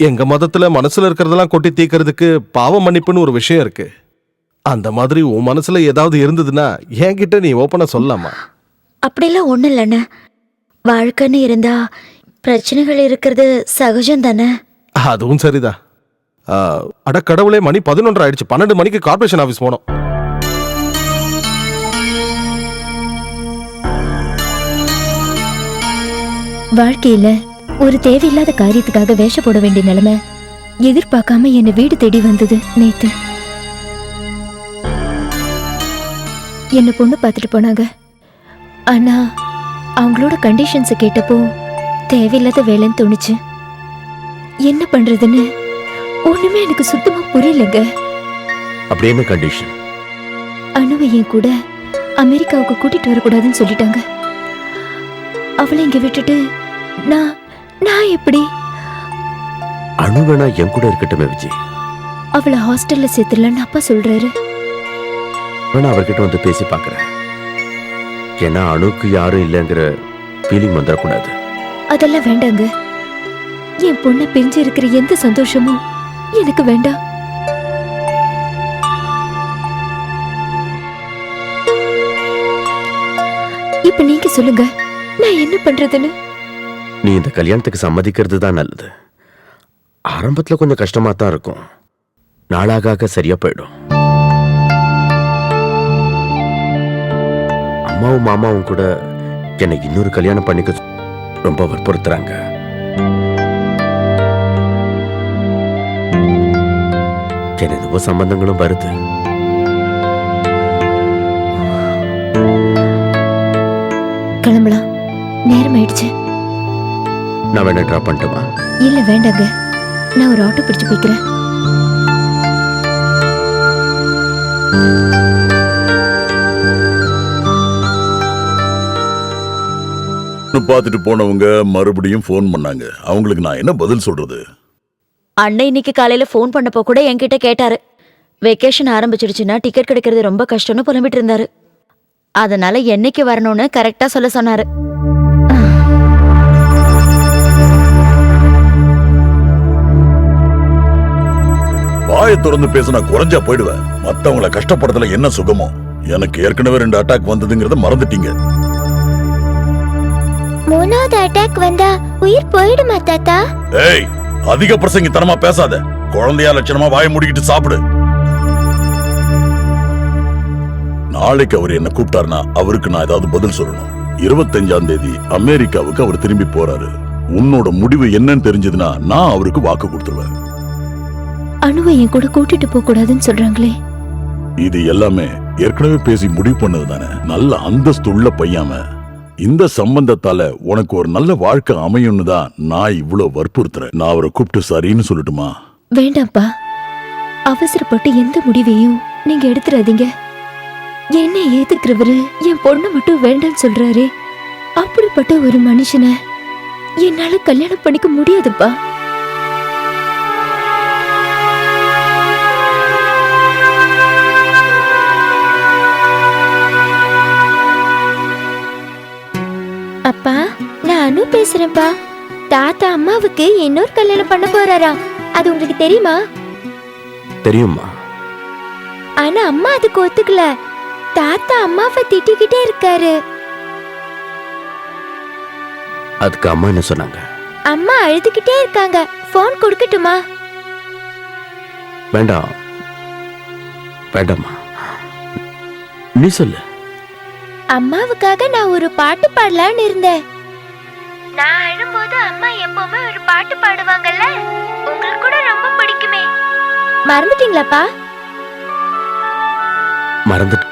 எங்க மதத்துல மனசுல இருக்கிறதெல்லாம் கொட்டி தீக்கிறதுக்கு பாவ மன்னிப்புன்னு ஒரு விஷயம் இருக்கு. அந்த மாதிரி உன் மனசுல ஏதாவது இருந்ததுன்னா என்கிட்ட நீ ஓப்பனா சொல்லலாமா? அப்படிலாம் ஒண்ணு இல்லைண்ணே. வாழ்க்கைன்னு இருந்தா பிரச்சனைகள் இருக்கிறது சகஜம் தானே. அதுவும் சரிதான். அட கடவுளே, மணி 11 ஆயிடுச்சு. 12 மணிக்கு கார்பரேஷன் ஆபீஸ் போனோம். வாழ்க்கையில ஒரு தேவையில்லாத காரியத்துக்காக வேஷ போட வேண்டிய நிலைமை எதிர்பார்க்காம என்ன வீடு தேடி வந்தது நேத்து. என்ன பொண்ணு பார்த்துட்டு போனாங்க. ஆனா அவங்களோட கண்டிஷன்ஸை கேட்டப்போ தேவையில்லாத வேலைன்னு தோணுச்சு. என்ன பண்றதுன்னு ஒண்ணுமே எனக்கு சுத்தமா புரியலங்க. அப்படி என்ன கண்டிஷன்? அணுவை என் கூட அமெரிக்காவுக்கு கூட்டிட்டு வரக்கூடாதுன்னு சொல்லிட்டாங்க. அவளை இங்க விட்டுட்டு நான் எப்படி? அணு வேணா என் கூட இருக்கட்டுமே விஜய். அவளை ஹாஸ்டல்ல சேர்த்துடலான்னு அப்பா சொல்றாரு. வேணா அவர்கிட்ட வந்து பேசி பார்க்கறேன். ஏன்னா அணுக்கு யாரும் இல்லைங்கிற ஃபீலிங் வந்துடக்கூடாது. அதெல்லாம் வேண்டாங்க. என் பொண்ணை பிரிஞ்சு இருக்கிற எந்த சந்தோஷமும் எனக்கு வேண்டாம். இப்ப நீங்க சொல்லுங்க, நான் என்ன பண்றதுன்னு. நீ இந்த கல்யாணத்துக்கு சம்மதிக்கிறது தான் நல்லது. ஆரம்பத்துல கொஞ்சம் கஷ்டமா தான் இருக்கும். நாளாக சரியா போயிடும். அம்மாவும் மாமாவும் கூட என்னை இன்னொரு கல்யாணம் பண்ணிக்க ரொம்ப வற்புறுத்துறாங்க. என்னென்னவோ சம்பந்தங்களும் வருது. கிளம்பலாம், நேரம் ஆயிடுச்சு. நான் வேணா டிராப் பண்ணட்டுமா? இல்ல வேண்டாங்க, நான் ஒரு ஆட்டோ பிடிச்சு போய்க்கிறேன். பார்த்துட்டு போனவங்க மறுபடியும் போன் பண்ணாங்க. அவங்களுக்கு நான் என்ன பதில் சொல்றது? அண்ணன் இன்னைக்கு காலையில ஃபோன் பண்ணப்போ கூட என்கிட்ட கேட்டாரு. வெக்கேஷன் ஆரம்பிச்சிடுச்சுன்னா டிக்கெட் கிடைக்கிறது ரொம்ப கஷ்டம்னு புலம்பிட்டு இருந்தாரு. அதனால என்னைக்கு வரணும்னு கரெக்டா சொல்ல சொன்னாரு. வாயை திறந்து பேசினா குறைஞ்சா போயிடுவேன். மத்தவங்களை கஷ்டப்படுறதுல என்ன சுகமோ? எனக்கு ஏற்கனவே 2 அட்டாக் வந்ததுங்கிறத மறந்துட்டீங்க. 3வது அட்டாக் வந்தா உயிர் போயிடுமா தாத்தா? ஏய், அதிக பிரசங்கித்தனமா பேசாத. குழந்தையா லட்சணமா வாயை மூடிக்கிட்டு சாப்பிடு. நாளைக்கு அவர் என்ன கூப்பிட்டாருன்னா அவருக்கு நான் ஏதாவது பதில் சொல்லணும். 25ஆம் தேதி அமெரிக்காவுக்கு அவர் திரும்பி போறாரு. உன்னோட முடிவு என்னன்னு தெரிஞ்சதுன்னா நான் அவருக்கு வாக்கு கொடுத்துருவேன். அணுவை என் கூட கூட்டிட்டு போக கூடாதுன்னு சொல்றாங்களே. இது எல்லாமே ஏற்கனவே பேசி முடிவு பண்ணது தானே. நல்ல அந்தஸ்து உள்ள பையாம இந்த சம்பந்தத்தால உனக்கு ஒரு நல்ல வாழ்க்கை அமையும்னு தான் நான் இவ்வளவு வற்புறுத்துறேன். நான் அவரை கூப்பிட்டு சரின்னு சொல்லட்டுமா? வேண்டாம்ப்பா, அவசரப்பட்டு எந்த முடிவையும் நீங்க எடுத்துறாதீங்க. என்ன ஏத்துக்கிறவரு என் பொண்ணு மட்டும் வேண்டான்னு சொல்றாரு. அப்படிப்பட்ட ஒரு மனுஷனை என்னால கல்யாணம் பண்ணிக்க முடியாதுப்பா. அப்பா, நான் அனு பேசுறேன்ப்பா. தாத்தா அம்மாவுக்கு இன்னொரு கல்யாணம் பண்ண போறாரா? அது உங்களுக்கு தெரியுமா? தெரியுமா? ஆனா அம்மா அதுக்கு ஒத்துக்கல. தாத்தா அம்மாவை திட்டிக்கிட்டே இருக்காரு. அதுக்கு அம்மா என்ன சொன்னாங்க? அம்மா அழுதுகிட்டே இருக்காங்க. போன் கொடுக்கட்டுமா? வேண்டாம் வேண்டாமா, நீ சொல்லு. அம்மாவுக்காக நான் ஒரு பாட்டு பாடலான்னு இருந்தேன். நான் அழும்போது அம்மா எப்பவுமே ஒரு பாட்டு பாடுவாங்கல்ல, உங்களுக்கு கூட ரொம்ப பிடிக்குமே. மறந்துட்டீங்களாப்பா? மறந்துட்டு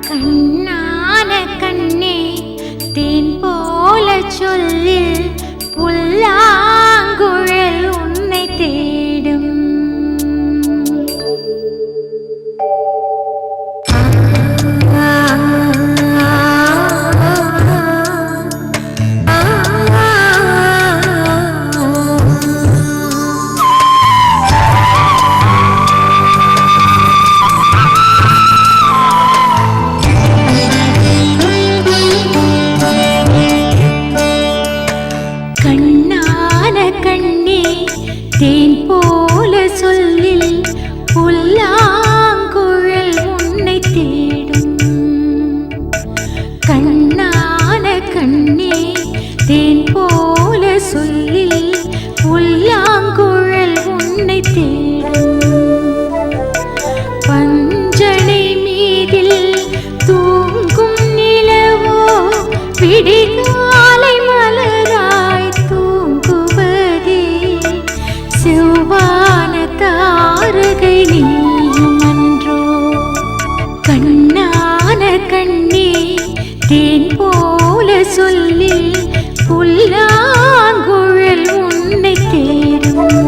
கண்ணான கண்ணே தேன் போல சொல்லில் புல்லாங்குழல் உன்னை தேடும். கண்ணான கண்ணே தேன் போல சொல்லில் புல்லாங்குழல் உன்னை தேடும். கண்ணான கண்ணே தேன் போல சொல்லில் புல்லாங்குழல் உன்னை தேடும். பஞ்சனை மீதில் தூங்கும் நிலவோ விடிகாலை மலராய் தூங்குவதே. செவ்வான தாரகை நீயும் அன்றோ. கண்ணான கண்ணே தேன் போ சொல்லி புல்லாங்குழல் உன்னை தேடும்.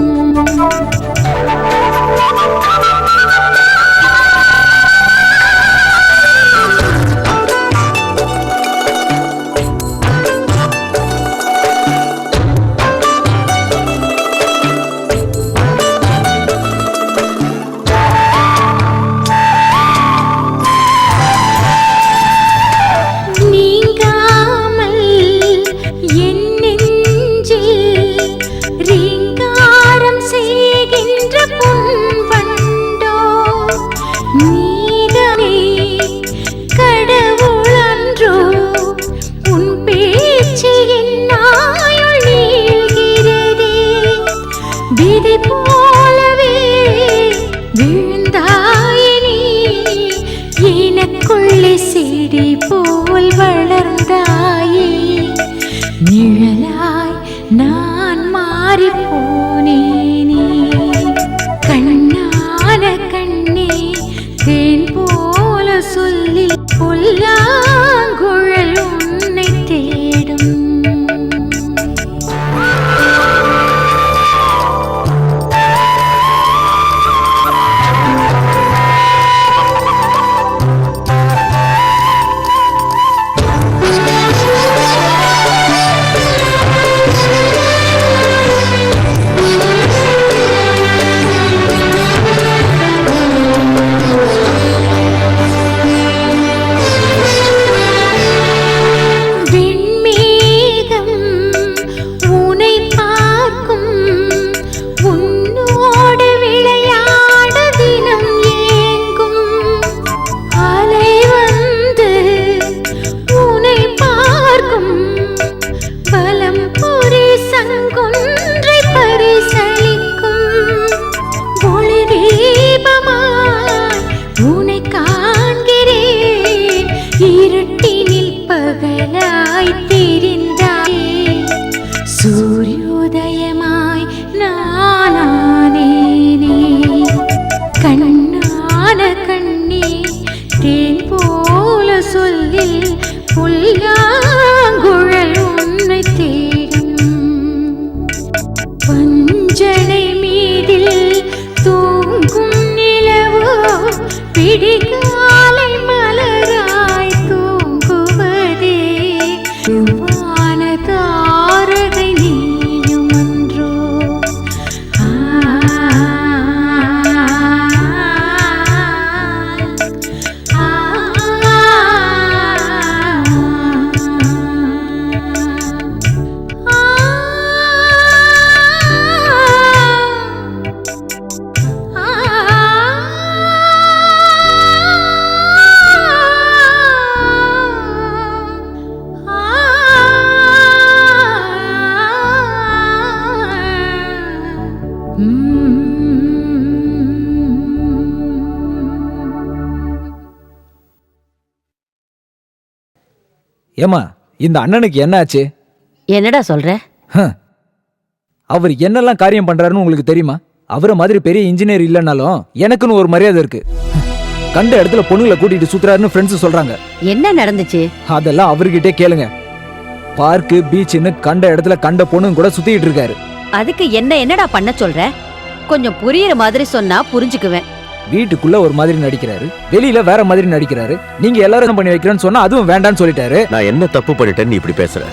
நிழலாய் நான் மாறி போனேனே. கண்ணான கண்ணே தேன் போல சொல்லி புல்லாங்குழல் உன்னை தேடும். சூரியோதயமாய் நானானேனே. கண்ணான கண்ணே தேன் போல சொல்லி புல்லாங்குழல் உன்னை தேடும். பஞ்சனை மீதில் தூங்கும் நிலவோ பிடிகாலை மலராய் தூங்குவதே. தாரகை நீயும் அன்றோ. ஏமா இந்த அண்ணனுக்கு என்னாச்சு? என்னடா சொல்ற? அவர் என்னெல்லாம் காரியம் பண்றாருன்னு உங்களுக்கு தெரியுமா? அவரை மாதிரி பெரிய இன்ஜினியர் இல்லைன்னாலும் எனக்குன்னு ஒரு மரியாதை இருக்கு. கண்ட இடத்துல பொண்ணுங்களை கூட்டிட்டு சுத்துறாருன்னு ஃப்ரெண்ட்ஸ் சொல்றாங்க. என்ன நடந்துச்சு? அதெல்லாம் அவர்கிட்டே கேளுங்க. பார்க்கு பீச்சுன்னு கண்ட இடத்துல கண்ட பொண்ணுங்க கூட சுத்திட்டு இருக்காரு. அதுக்கு என்னடா பண்ண சொல்ற? கொஞ்சம் புரியுற மாதிரி சொன்னா புரிஞ்சுக்குவேன். வீட்டுக்குள்ள ஒரு மாதிரி நடிக்கிறாரு, வெளியில வேற மாதிரி நடிக்கிறாரு. நீங்க எல்லாரும் பண்ணி வைக்கிறேன்னு சொன்னா அதுவும் வேண்டான்னு சொல்லிட்டாரு. நான் என்ன தப்பு பண்ணிட்டேன்னு நீ இப்படி பேசுற?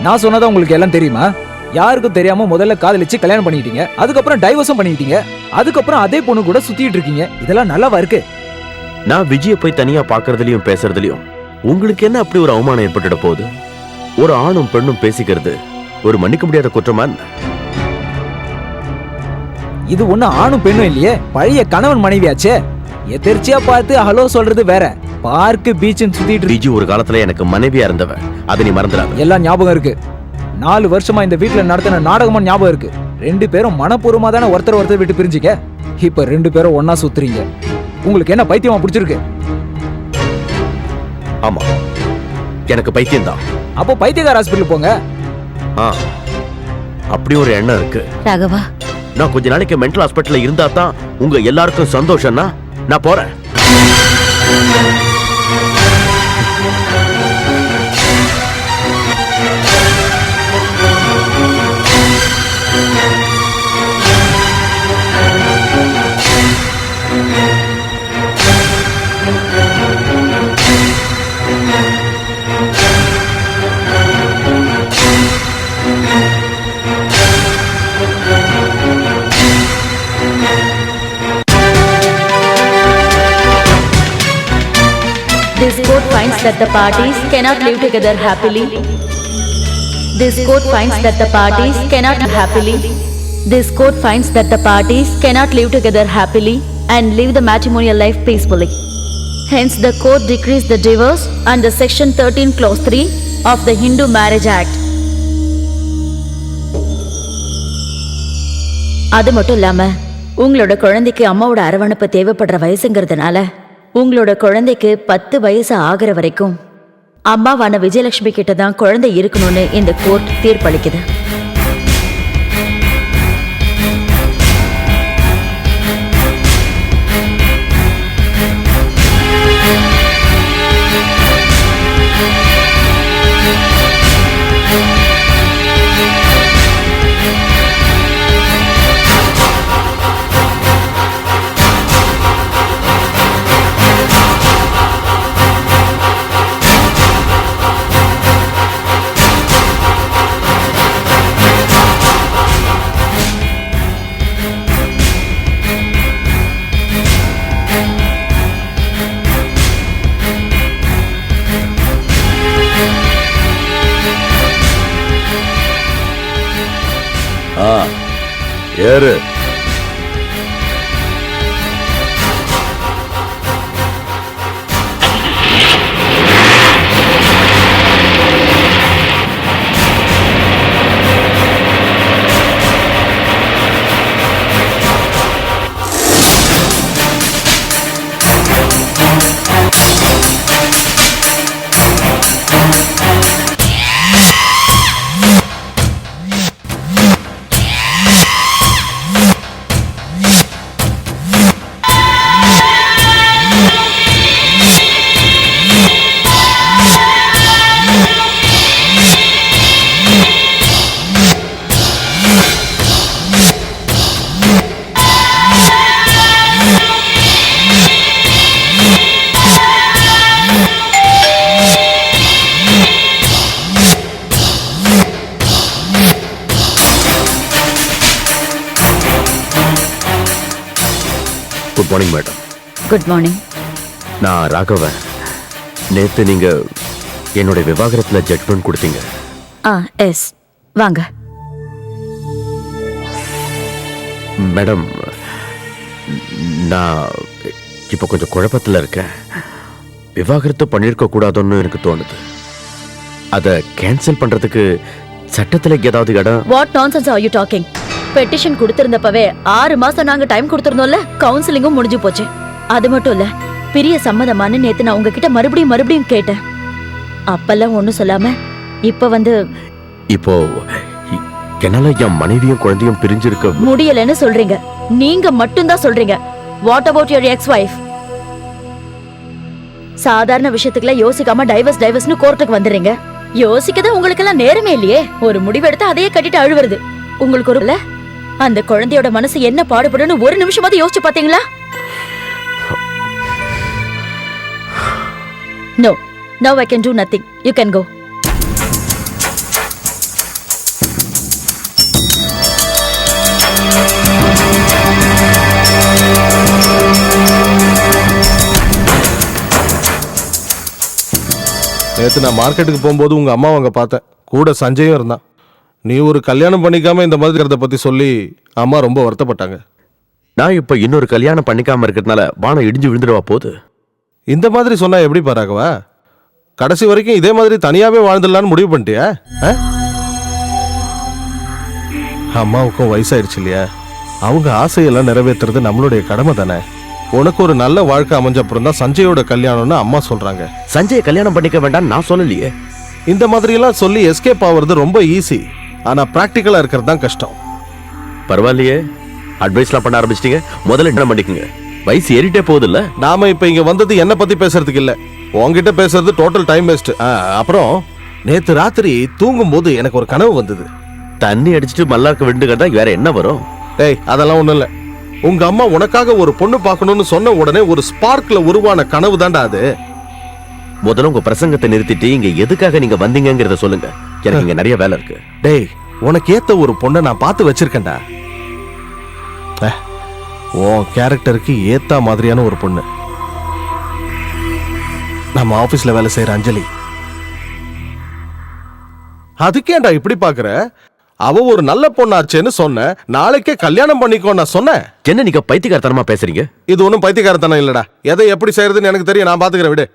நான் சொன்னதா உங்களுக்கு எல்லாம் தெரியுமா? யாருக்கும் தெரியாம முதல்ல காதலிச்சு கல்யாணம் பண்ணிக்கிட்டீங்க, அதுக்கப்புறம் டைவர்ஸும் பண்ணிக்கிட்டீங்க, அதுக்கப்புறம் அதே பொண்ணு கூட சுத்திட்டு இருக்கீங்க. இதெல்லாம் நல்லாவா இருக்கு? நான் விஜய போய் தனியா பாக்குறதுலயும் பேசுறதுலயும் உங்களுக்கு என்ன அப்படி ஒரு அவமானம் ஏற்பட்டுட போகுது? ஒரு ஆணும் பெண்ணும் பேசிக்கிறது ஒரு மன்னிக்க முடியாத குற்றமா? இது ஒண்ணு ஆணும் பெண்ணும் இல்லையே, பழைய கணவன் மனைவியாச்சே. எதிர்ச்சியா பார்த்து ஹலோ சொல்றது வேற, பார்க்கு பீச்சுன்னு சுத்திட்டு. விஜி ஒரு காலத்துல எனக்கு மனைவியா இருந்தவ, அதை நீ மறந்துடாத. எல்லாம் ஞாபகம் இருக்கு. 4 வருஷமா இந்த வீட்டுல நடத்தின நாடகமா ஞாபகம் இருக்கு. 2 பேரும் மனப்பூர்வமா தானே ஒருத்தர் விட்டு பிரிஞ்சிக்க. இப்ப 2 பேரும் ஒன்னா சுத்துறீங்க. உங்களுக்கு என்ன பைத்தியமா பிடிச்சிருக்கு? ஆமா, எனக்கு பைத்தியம் தான். அப்போ பைத்தியக்கார ஹாஸ்பிட்டல் போங்க. அப்படி ஒரு எண்ணம் இருக்கு ராகவா. நான் கொஞ்ச நாளைக்கு மென்டல் ஹாஸ்பிட்டல்ல இருந்தா தான் உங்க எல்லாருக்கும் சந்தோஷம்னா நான் போறேன். This court finds that the parties cannot live together happily. This court finds that the parties cannot live happily. This court finds that the parties cannot live together happily and live the matrimonial life peacefully. Hence, the court decrees the divorce under Section 13, Clause 3 of the Hindu Marriage Act. அது மட்டும் இல்லாம உங்களோட குழந்தைக்கு அம்மாவோட அரவணைப்பு தேவைப்படுற வயசுங்கிறதுனால உங்களோட குழந்தைக்கு 10 வயசு ஆகிற வரைக்கும் அம்மாவான விஜயலட்சுமி கிட்ட தான் குழந்தை இருக்கணும்னு இந்த கோர்ட் தீர்ப்பளிக்குது. ஏறு. Good morning madam. Good morning. நான் ராகவன். நேத்து நீங்க என்னோட விவாகரத்துல ஜட்மெண்ட் கொடுத்தீங்க. எஸ், வாங்க. மேடம், நான் இப்போ கொஞ்சம் குழப்பத்தில் இருக்கேன். விவாகரத்து பண்ணியிருக்க கூடாதுன்னு எனக்கு தோணுது. அதை கேன்சல் பண்றதுக்கு சட்டத்தில் ஏதாவது இடம்? What nonsense are you talking? Petition கொடுத்திருந்தப்பவே 6 மாசம் நாங்க டைம் கொடுத்திருந்தோம்ல. கவுன்சிலிங்கும் முடிஞ்சு போச்சு. அது மட்டும் இல்ல, பெரிய சம்மதமான நேத்து நான் உங்ககிட்ட மறுபடியும் கேட்டேன். அப்பெல்லாம் ஒண்ணும் சொல்லாம இப்ப வந்து இப்போ என்னால என் மனைவியும் குழந்தையும் பிரிஞ்சிருக்க முடியலன்னு சொல்றீங்க. நீங்க மட்டும்தான் சொல்றீங்க. What about your X wife? சாதாரண விஷயத்துக்குள்ள யோசிக்காம டைவர்ஸ்னு கோர்ட்டுக்கு வந்துடுறீங்க. யோசிக்கதான் உங்களுக்கு எல்லாம் நேரமே இல்லையே. ஒரு முடிவு எடுத்து அதையே கட்டிட்டு அழுவுறது உங்களுக்கு ஒரு அந்த குழந்தையோட மனசு என்ன பாடுபடுன்னு ஒரு நிமிஷமாவது யோசிச்சு பாத்தீங்களா? No, now I can do nothing. You can go. நேத்து நான் மார்க்கெட்டுக்கு போகும்போது உங்க அம்மா அங்க பார்த்தேன். கூட சஞ்சயும் இருந்தான். நீ ஒரு கல்யாணம் பண்ணிக்காம இந்த மாதிரி பத்தி சொல்லி அம்மா ரொம்ப வருத்தப்பட்டாங்க. நான் இப்ப இன்னொரு கல்யாணம் பண்ணிக்காம இருக்கிறதுனால வானம் இடிஞ்சு விழுந்துடுவா போகுது. இந்த மாதிரி சொன்னா எப்படி பாராகவா? கடைசி வரைக்கும் இதே மாதிரி தனியாவே வாழ்ந்துடலான்னு முடிவு பண்ணிட்டியா? அம்மாவுக்கும் வயசாயிருச்சு இல்லையா? அவங்க ஆசையெல்லாம் நிறைவேற்றுறது நம்மளுடைய கடமை தானே. உனக்கு ஒரு நல்ல வாழ்க்கை அமைஞ்ச அப்புறம் தான் சஞ்சயோட கல்யாணம்னு அம்மா சொல்றாங்க. சஞ்சயை கல்யாணம் பண்ணிக்க வேண்டாம் நான் சொல்லலையே. இந்த மாதிரி எல்லாம் சொல்லி எஸ்கேப் ஆகுறது ரொம்ப ஈஸி. ஆனா பிராக்டிக்கலா இருக்கிறது தான் கஷ்டம். பரவாயில்லையே, அட்வைஸ்லாம் பண்ண ஆரம்பிச்சிட்டீங்க. முதல்ல என்ன பண்ணிக்கங்க, வயசு ஏறிட்டே போகுது இல்ல. நாம இப்ப இங்க வந்தது என்ன பத்தி பேசுறதுக்கு இல்ல, உங்ககிட்ட பேசுறது டோட்டல் டைம் வேஸ்ட். அப்புறம் நேத்து ராத்திரி தூங்கும் போது எனக்கு ஒரு கனவு வந்தது. தண்ணி அடிச்சுட்டு மல்லாக்க விண்டுகிறதா வேற என்ன வரும்? டேய், அதெல்லாம் ஒண்ணும் இல்ல. உங்க அம்மா உனக்காக ஒரு பொண்ணு பார்க்கணும்னு சொன்ன உடனே ஒரு ஸ்பார்க்ல உருவான கனவு தாண்டா அது. முதல்ல உங்க பிரசங்கத்தை நிறுத்திட்டு இங்க எதுக்காக நீங்க வந்தீங்கங்கறத சொல்லுங்க. எனக்கு இங்க நிறைய வேலை இருக்கு. டேய், உனக்கு ஏத்த ஒரு பொண்ணை நான் பார்த்து வச்சிருக்கேன்டா. உன் கேரக்டருக்கு ஏத்த மாதிரியான ஒரு பொண்ணு. நம்ம ஆபீஸ்ல வேலை செய்யற அஞ்சலி. அதுக்கேண்டா இப்படி பாக்குற? அவ ஒரு நல்ல பொண்ணாச்சேன்னு சொன்ன, நாளைக்கே கல்யாணம் பண்ணிக்கோ நான் சொன்னேன். என்ன நீங்க பைத்தியக்காரத்தனமா பேசுறீங்க? இது ஒன்றும் பைத்தியக்காரத்தனம் இல்லடா. எதை எப்படி செய்யறதுன்னு எனக்கு தெரியும், நான் பாத்துக்கிறேன், விடு.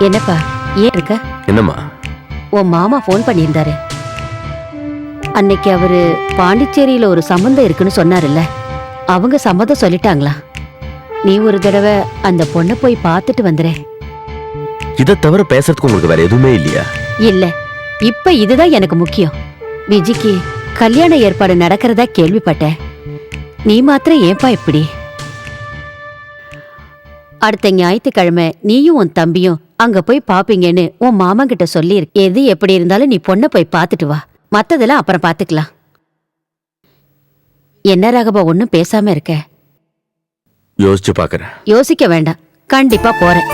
என்னப்பா ஏன் இருக்க? என்னம்மா? உன் மாமா ஃபோன் பண்ணியிருந்தாரு. அன்னைக்கு அவரு பாண்டிச்சேரியில ஒரு சம்பந்தம் இருக்குன்னு சொன்னாருல்ல, அவங்க சம்மதம் சொல்லிட்டாங்களா? நீ ஒரு தடவை அந்த பொண்ணை போய் பார்த்துட்டு வந்துரு. இதை தவிர பேசுறதுக்கு உங்களுக்கு வேற எதுவுமே இல்லையா? இல்ல, இப்ப இதுதான் எனக்கு முக்கியம். விஜிக்கு கல்யாண ஏற்பாடு நடக்கிறதா கேள்விப்பட்டேன். நீ மாத்திரம் ஏன்பா இப்படி? அடுத்த ஞாயிற்றுக்கிழமை நீயும் உன் தம்பியும் அங்க போய் பாப்பீங்கன்னு உன் மாமா கிட்ட சொல்லி எது எப்படி இருந்தாலும் நீ பொண்ணை போய் பார்த்துட்டு வா. மத்ததெல்லாம் அப்புறம் பாத்துக்கலாம். என்ன ராகவா ஒன்னும் பேசாம இருக்க? யோசிச்சு பாக்குறேன். யோசிக்க வேண்டாம், கண்டிப்பா போறேன்.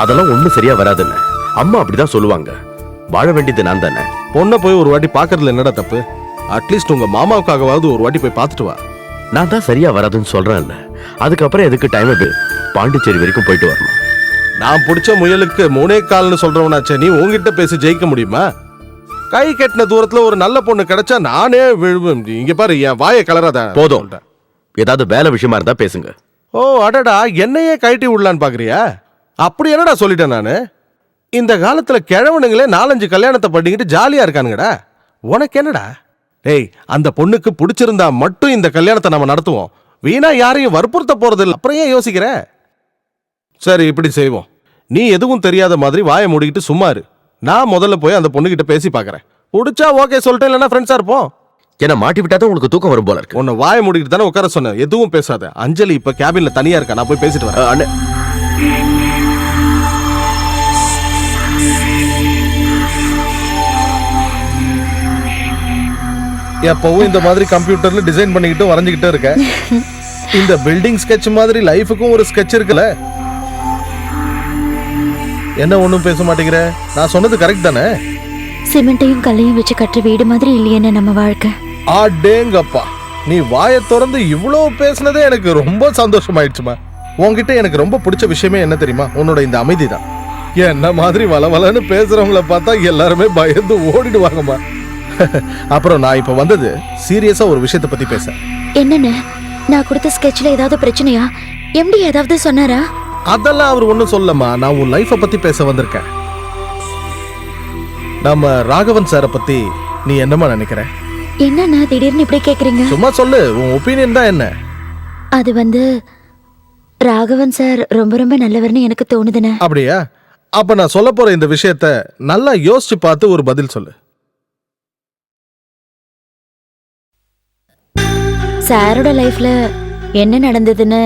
அதெல்லாம் ஒண்ணும் சரியா வராதுன்னு அம்மா அப்படிதான் சொல்லுவாங்க. வாழ வேண்டியது நான் தானே. பொண்ணை போய் ஒரு வாட்டி பாக்குறதுல என்னடா தப்பு? அட்லீஸ்ட் உங்க மாமாவுக்காகவாவது ஒரு வாட்டி போய் பார்த்துட்டு வா. நான் தான் சரியா வராதுன்னு சொல்றேன்ல, அதுக்கப்புறம் எதுக்கு டைம்? அது பாண்டிச்சேரி வரைக்கும் போயிட்டு வரணும். நான் பிடிச்ச முயலுக்கு 3 கால்னு சொல்றவனாச்சே, நீ உங்ககிட்ட பேசி ஜெயிக்க முடியுமா? கை கட்டின தூரத்துல ஒரு நல்ல பொண்ணு கிடைச்சா நானே விழுவேன். இங்க பாரு, என் வாயை கலராத. போதும், ஏதாவது வேலை விஷயமா இருந்தா பேசுங்க. ஓ அடடா, என்னையே கழட்டி விடலான்னு பாக்குறியா? அப்படி என்னடா சொல்லிட்டேன் நானு? இந்த காலத்துல கிழவனுங்களே 4-5 கல்யாணத்தை பண்ணிக்கிட்டு ஜாலியா இருக்கானுங்கடா. உனக்கு என்னடா? ஏய், அந்த பொண்ணுக்கு பிடிச்சிருந்தா மட்டும் இந்த கல்யாணத்தை நம்ம நடத்துவோம். வீணா யாரையும் வற்புறுத்த போறது இல்லை. அப்புறம் ஏன் யோசிக்கிற? சரி, இப்படி செய்வோம். நீ எதுவும் தெரியாத மாதிரி வாயை மூடிக்கிட்டு சும்மா இரு. நான் முதல்ல போய் அந்த பொண்ணுகிட்ட பேசி பாக்குறேன். பிடிச்சா ஓகே சொல்லிட்டேன், இல்லைன்னா ஃப்ரெண்ட்ஸா இருப்போம். என்ன மாட்டி விட்டாதான் உங்களுக்கு தூக்கம் வரும் போல இருக்கு. உன்னை வாயை மூடிக்கிட்டு தானே உட்கார சொன்னேன். எதுவும் பேசாத. அஞ்சலி இப்ப கேபின்ல தனியா இருக்கா, நான் போய் பேசிட்டு வரேன். அண்ணே, எப்பவும் இந்த மாதிரி கம்ப்யூட்டர்ல டிசைன் பண்ணிக்கிட்டு வரைஞ்சுக்கிட்டு இருக்க. இந்த பில்டிங் ஸ்கெட்ச் மாதிரி லைஃபுக்கும் ஒரு ஸ்கெட்ச் இருக்குல்ல? என்ன ஒண்ணும் பேச மாட்டேங்கிற? நான் சொன்னது கரெக்ட் தானே? சிமெண்ட்டையும் கல்லையும் வச்சு கட்டுற வீடு மாதிரி இல்லையேன்னு நம்ம வாழ்க்கை. ஆடேங்கப்பா, நீ வாயை திறந்து இவ்வளோ பேசுனதே எனக்கு ரொம்ப சந்தோஷமாயிடுச்சுமா. உன்கிட்ட எனக்கு ரொம்ப பிடிச்ச விஷயமே என்ன தெரியுமா? உன்னோட இந்த அமைதி தான். என்ன மாதிரி வளவலன்னு பேசுறவங்கள பார்த்தா எல்லாருமே பயந்து ஓடிடுவாங்கம்மா. அப்புறம் நான் இப்ப வந்தது சீரியஸா ஒரு விஷயத்தை பத்தி பேச. என்னன்னு? நான் கொடுத்த ஸ்கெட்ச்ல ஏதாவது பிரச்சனையா? எம்டி ஏதாவது சொன்னாரா? அதெல்லாம் அவர் ஒன்னும் சொல்லமா. நான் உன் லைஃப பத்தி பேச வந்திருக்கேன். நம்ம ராகவன் சாரை பத்தி நீ என்னமா நினைக்கிற? என்னன்னா திடீர்னு இப்படி கேக்குறீங்க? சும்மா சொல்லு, உன் ஒப்பீனியன் தான் என்ன? அது ராகவன் சார் ரொம்ப ரொம்ப நல்லவர்னு எனக்கு தோணுதுன்னு. அப்படியா? அப்ப நான் சொல்ல போற இந்த விஷயத்த நல்லா யோசிச்சு பார்த்து ஒரு பதில் சொல்லு. சாரோட லைஃப்ல என்ன நடந்ததுன்னு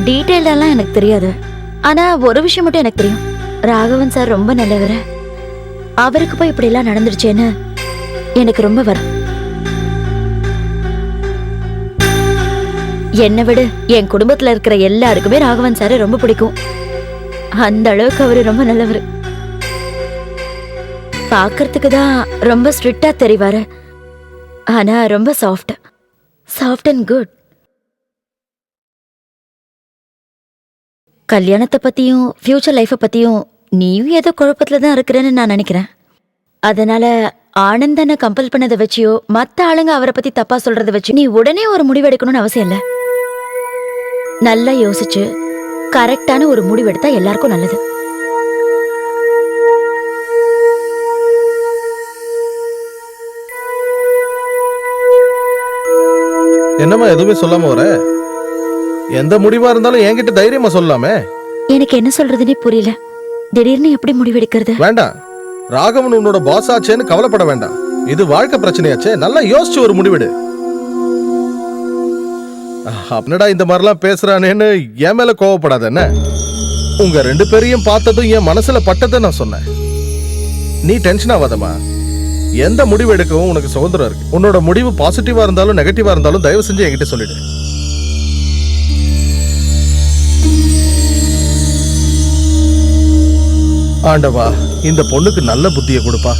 டீட்டெயிலெல்லாம் எனக்கு தெரியாது. ஆனா ஒரு விஷயம் மட்டும் எனக்கு தெரியும். ராகவன் சார் ரொம்ப நல்லவர். அவருக்கு போய் இப்படி எல்லாம் நடந்துருச்சேன்னு எனக்கு ரொம்ப வரும். என்னை விட என் குடும்பத்துல இருக்கிற எல்லாருக்குமே ராகவன் சாரை ரொம்ப பிடிக்கும். அந்த அளவுக்கு அவரு ரொம்ப நல்லவர். பாக்கிறதுக்கு தான் ரொம்ப ஸ்ட்ரிக்டா தெரிவாரு, ஆனா ரொம்ப சாஃப்ட் அண்ட் குட். கல்யாணத்தை பத்தியும் ஃபியூச்சர் லைஃபை பத்தியும் நீயும் ஏதோ குழப்பத்துல தான் இருக்கிறேன்னு நான் நினைக்கிறேன். அதனால ஆனந்தனை கம்பல் பண்ணதை வச்சியோ மத்த ஆளுங்க அவரை பத்தி தப்பா சொல்றதை வச்சு நீ உடனே ஒரு முடிவு எடுக்கணும்னு அவசியம் இல்லை. நல்லா யோசிச்சு கரெக்டான ஒரு முடிவு எடுத்தா எல்லாருக்கும் நல்லது. என்னம்மா எதுவுமே சொல்லாம வர? எந்த முடிவா இருந்தாலும் என்கிட்ட தைரியமா சொல்லலாமே. எனக்கு என்ன சொல்றதுன்னே புரியல. திடீர்னு எப்படி முடிவெடுக்கிறது? வேண்டாம், ராகவன் உன்னோட பாஸ் ஆச்சேன்னு கவலைப்பட வேண்டாம். இது வாழ்க்கை பிரச்சனையாச்சே. நல்லா யோசிச்சு ஒரு முடிவெடு. அப்படின்னா இந்த மாதிரிலாம் பேசுறானேன்னு என் மேல கோவப்படாத. என்ன, உங்க 2 பேரையும் பார்த்ததும் என் மனசுல பட்டதை நான் சொன்னேன். நீ டென்ஷன் ஆகாதமா. எந்த முடிவு எடுக்கவும் உனக்கு சுதந்திரம் இருக்கு. உன்னோட முடிவு பாசிட்டிவா இருந்தாலும் நெகட்டிவா இருந்தாலும் தயவு செஞ்சு என்கிட்ட சொல்லிடு. ஆண்டவா, இந்த பொண்ணுக்கு நல்ல புத்தியை கொடுப்பா.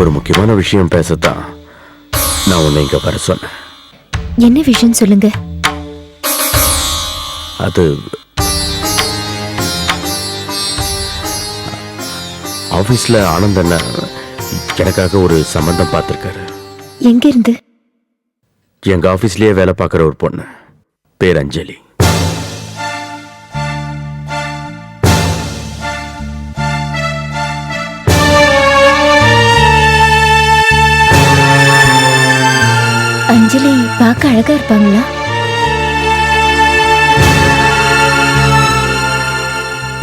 ஒரு முக்கியமான விஷயம் பேசத்தான் நான் உன்னை இங்க வர சொன்னேன். என்ன விஷயம் சொல்லுங்க. அது ஆபீஸ்ல ஆனந்த் அண்ணன் எனக்காக ஒரு சம்பந்தம் பார்த்திருக்காரு. எங்க இருந்து? எங்க ஆபீஸ்லயே வேலை பார்க்குற ஒரு பொண்ணு, பேர் அஞ்சலி. அஞ்சலி பார்க்க அழகா இருப்பாங்களா?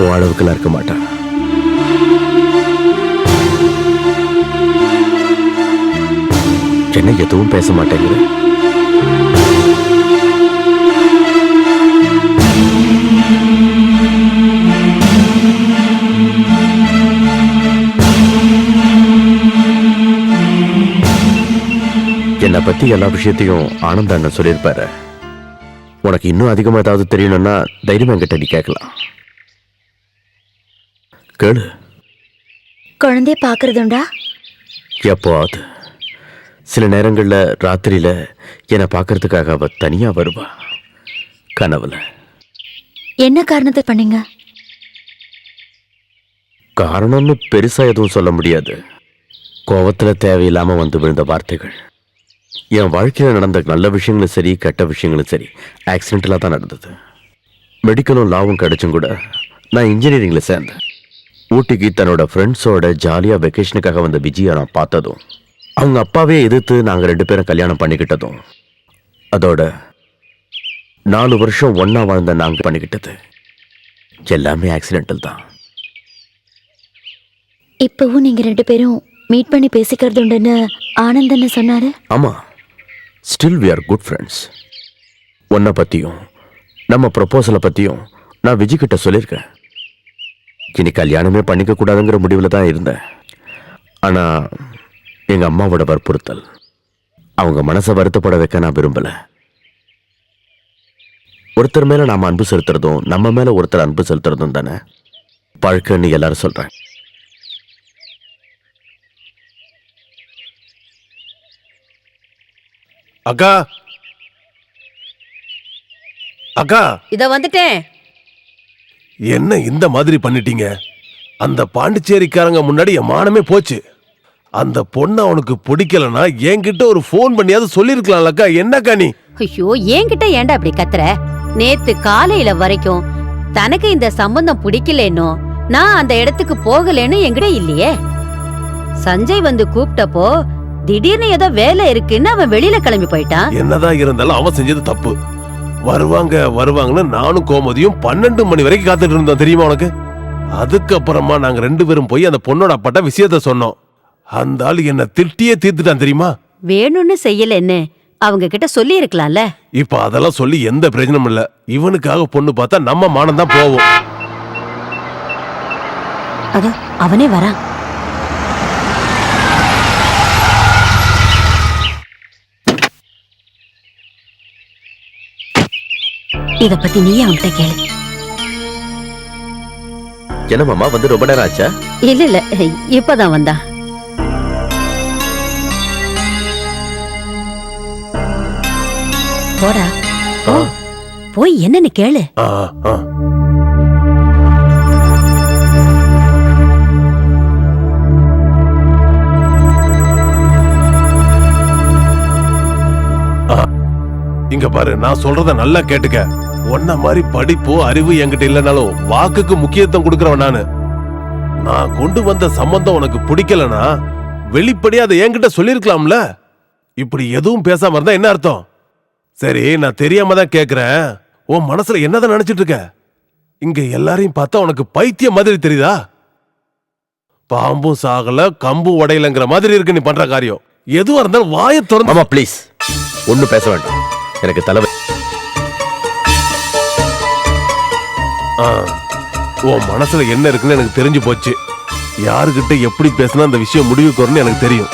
உன் அளவுக்குலாம் இருக்க மாட்டான். என்ன எதுவும் பேச மாட்டேங்கிற? என்னை பத்தி எல்லா விஷயத்தையும் ஆனந்த் அண்ணன் சொல்லியிருப்பாரு. உனக்கு இன்னும் அதிகமா ஏதாவது தெரியணும்னா தைரியமா என்கிட்ட நீ கேட்கலாம். கேளு. குழந்தைய பாக்குறதுண்டா? எப்போது சில நேரங்கள்ல ராத்திரியில என்னை பார்க்கறதுக்காக அவ தனியா வருவா, கனவுல. என்ன காரணத்தை பண்ணீங்க? காரணம்னு பெருசா எதுவும் சொல்ல முடியாது. கோவத்துல தேவையில்லாம வந்து விழுந்த வார்த்தைகள். என் வாழ்க்கையில நடந்த நல்ல விஷயங்களும் சரி கெட்ட விஷயங்களும் சரி ஆக்சிடென்டலா தான் நடந்தது. மெடிக்கலும் லாவும் கிடைச்சும் கூட நான் இன்ஜினியரிங்ல சேர்ந்தேன். ஊட்டிக்கு தன்னோட ஃப்ரெண்ட்ஸோட ஜாலியா வெக்கேஷனுக்காக வந்த விஜயை நான் பார்த்ததும், அவங்க அப்பாவே எதிர்த்து நாங்க 2 பேரும் கல்யாணம் பண்ணிக்கிட்டதும், அதோட 4 வருஷம் ஒன்னா வாழ்ந்த நாங்க பண்ணிக்கிட்டது எல்லாமே ஆக்சிடென்டல் தான். இப்பவும் நீங்க 2 பேரும் மீட் பண்ணி பேசிக்கிறது உண்டுன்னு ஆனந்தன்னு சொன்னாரு. ஆமா, still we are good friends. உன்னை பத்தியும் நம்ம ப்ரொபோசலை பத்தியும் நான் விஜய் கிட்ட சொல்லியிருக்கேன். இனி கல்யாணமே பண்ணிக்க கூடாதுங்கிற முடிவில் தான் இருந்தேன். ஆனா எங்க அம்மாவோட வற்புறுத்தல், அவங்க மனசை வருத்தப்பட வைக்க நான் விரும்பல. ஒருத்தர் மேல நாம அன்பு செலுத்துறதும் நம்ம மேல ஒருத்தர் அன்பு செலுத்துறதும் தானே பழக்கன்னு எல்லாரும் சொல்றேன். அக்கா, அக்கா, இத வந்துட்டேன். என்ன இந்த மாதிரி பண்ணிட்டீங்க? அந்த பாண்டிச்சேரிக்காரங்க முன்னாடி என் மானமே போச்சு. அந்த பொண்ணு அவனுக்கு பிடிக்கலனா என்கிட்ட ஒரு போன் பண்ணியாவது சொல்லிருக்கலாம்லக்கா. என்னக்கா நீ? ஐயோ, என்கிட்ட ஏன்டா அப்படி கத்துற? நேத்து காலையில வரைக்கும் தனக்கு இந்த சம்பந்தம் பிடிக்கலன்னு, நான் அந்த இடத்துக்கு போகலன்னு என்கிட்ட இல்லையே. சஞ்சய் வந்து கூப்பிட்டப்போ திடீர்னு ஏதோ வேலை இருக்குன்னு அவன் வெளியில கிளம்பி போயிட்டான். என்னதான் இருந்தாலும் அவன் செஞ்சது தப்பு. வருவாங்கன்னு நானும் கோமதியும் 12 மணி வரைக்கும் காத்துட்டு இருந்தோம், தெரியுமா உனக்கு? அதுக்கப்புறமா நாங்க 2 பேரும் போய் அந்த பொண்ணோட அப்பாட்ட விஷயத்த சொன்னோம். அந்த ஆளு என்ன திட்டியே தீர்த்துட்டான், தெரியுமா? வேணும்னு செய்யலன்னு அவங்க கிட்ட சொல்லி இருக்கலாம்ல. இப்ப அதெல்லாம் சொல்லி எந்த பிரயோஜனமும் இல்ல. இவனுக்காக பொண்ணு பார்த்தா நம்ம மானம் தான் போவோம். அதோ அவனே வரான். இத பத்தி நீயே அவன்கிட்ட கேளு. என்ன மாமா வந்து ரொம்ப நேரம் ஆச்சா? இல்ல இப்பதான் வந்தா. போடா, போய் என்னன்னு கேளு. இங்க பாரு, நான் சொல்றத நல்லா கேட்டுக்க. உன்ன மாதிரி படிப்பு அறிவு என்கிட்ட இல்லைனாலும் வாக்குக்கு முக்கியத்துவம் கொடுக்கறவன் நானு. நான் கொண்டு வந்த சம்பந்தம் உனக்கு பிடிக்கலனா வெளிப்படையா அதை என்கிட்ட சொல்லிருக்கலாம்ல. இப்படி எதுவும் பேசாம இருந்தா என்ன அர்த்தம்? சரி, நான் தெரியாம தான் கேக்குறேன். உன் மனசுல என்னதான் நினைச்சிட்டு இருக்க? இங்க எல்லாரையும் பார்த்தா உனக்கு பைத்தியம் மாதிரி தெரியுதா? பாம்பும் சாகல கம்பும் உடையலங்கிற மாதிரி இருக்கு நீ பண்ற காரியம். எதுவா இருந்தாலும் வாயை திறந்து. மாமா ப்ளீஸ், ஒன்னும் பேச வேண்டாம். எனக்கு தலைவர். உன் மனசுல என்ன இருக்குன்னு எனக்கு தெரிஞ்சு போச்சு. யாருகிட்ட எப்படி பேசினா அந்த விஷயம் முடிவுக்கு வரும்னு எனக்கு தெரியும்.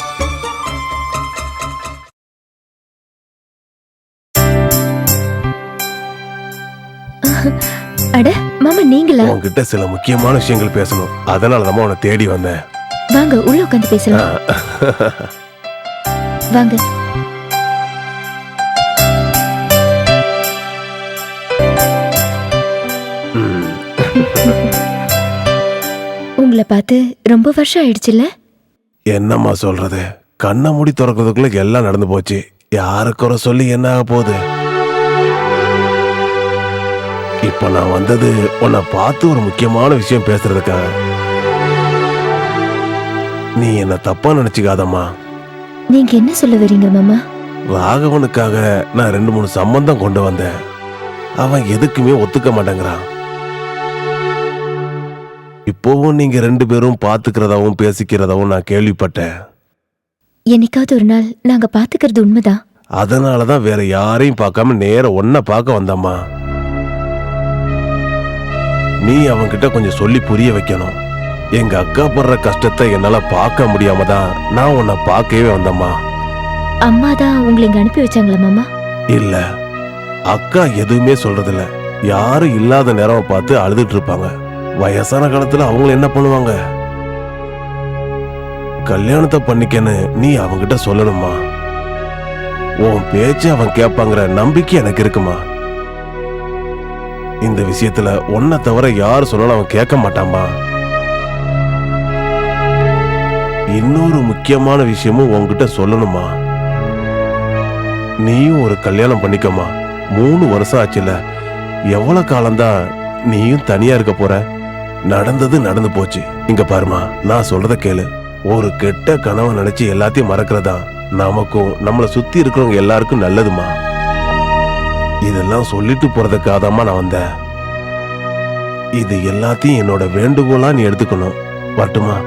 அட மாமா, நீங்களா? உன்கிட்ட சில முக்கியமான விஷயங்கள் பேசணும். அதனால தான் உன்னை தேடி வந்தேன். வாங்க உள்ள உட்காந்து பேசலாம். வாங்க. உங்களை பார்த்து ரொம்ப வருஷம் ஆயிடுச்சுல்ல? என்னம்மா சொல்றது, கண்ணை மூடி திறக்கிறதுக்குள்ள எல்லாம் நடந்து போச்சு. யாருக்குற சொல்லி என்ன ஆக போகுது? இப்ப நான் வந்தது உன்னை பார்த்து ஒரு முக்கியமான விஷயம் பேசுறதுக்காக. நீ என்ன தப்பா நினைச்சுக்காதம்மா. நீங்க என்ன சொல்ல வரீங்க மாமா? ராகவனுக்காக நான் 2-3 சம்பந்தம் கொண்டு வந்தேன். அவன் எதுக்குமே ஒத்துக்க மாட்டேங்கிறான். இப்போவும் நீங்க 2 பேரும் பாத்துக்கிறதாவும் பேசிக்கிறதாவும் நான் கேள்விப்பட்டேன். என்னைக்காவது ஒரு நாள் நாங்க பாத்துக்கிறது உண்மைதான். அதனாலதான் வேற யாரையும் பார்க்காம நேர ஒன்ன பார்க்க வந்தம்மா. நீ அவன்கிட்ட கொஞ்சம் சொல்லி புரிய வைக்கணும். எங்க அக்கா படுற கஷ்டத்தை என்னால பார்க்க முடியாம தான் நான் உன்னை பார்க்கவே வந்தம்மா. அம்மா தான் உங்களை இங்க அனுப்பி வச்சாங்களா மாமா? இல்ல, அக்கா எதுவுமே சொல்றதில்ல. யாரும் இல்லாத நேரம் பார்த்து அழுதுட்டு இருப்பாங்க. வயசான காலத்துல அவங்க என்ன பண்ணுவாங்க? கல்யாணத்தை பண்ணிக்கன்னு நீ அவங்கிட்ட சொல்லணுமா. உன் பேச்சு அவன் கேட்பாங்கிற நம்பிக்கை எனக்கு இருக்குமா. இந்த விஷயத்துல உன்னை தவிர யார் சொன்னாலும் அவன் கேட்க மாட்டான்பா. இன்னொரு முக்கியமான விஷயமும் உன்கிட்ட சொல்லணுமா. நீயும் ஒரு கல்யாணம் பண்ணிக்கமா. 3 வருஷம் ஆச்சுல. எவ்வளவு காலம்தான் நீயும் தனியா இருக்க போற? நடந்தது நடந்து போச்சு. இங்க பாருமா, நான் சொல்றத கேளு. ஒரு கெட்ட கனவை நினைச்சு எல்லாத்தையும் மறக்கிறதா நமக்கும் நம்மளை சுத்தி இருக்கிறவங்க எல்லாருக்கும் நல்லதுமா. இதெல்லாம் சொல்லிட்டு போறதுக்காகதாம்மா நான் வந்தேன். இது எல்லாத்தையும் என்னோட வேண்டுகோளா நீ எடுத்துக்கணும். வரட்டுமா?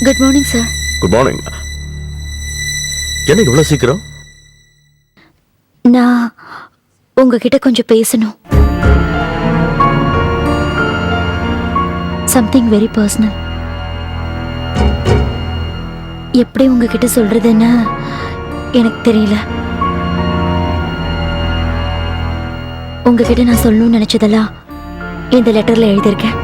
Good morning sir. Good morning. என்ன இவ்வளவு சீக்கிரம்? நான் உங்ககிட்ட கொஞ்சம் பேசணும். Something very personal. எப்படி உங்ககிட்ட சொல்றதுன்னு எனக்கு தெரியல. உங்ககிட்ட நான் சொல்லணும்னு நினைச்சதெல்லாம் இந்த லெட்டர்ல எழுதியிருக்கேன்.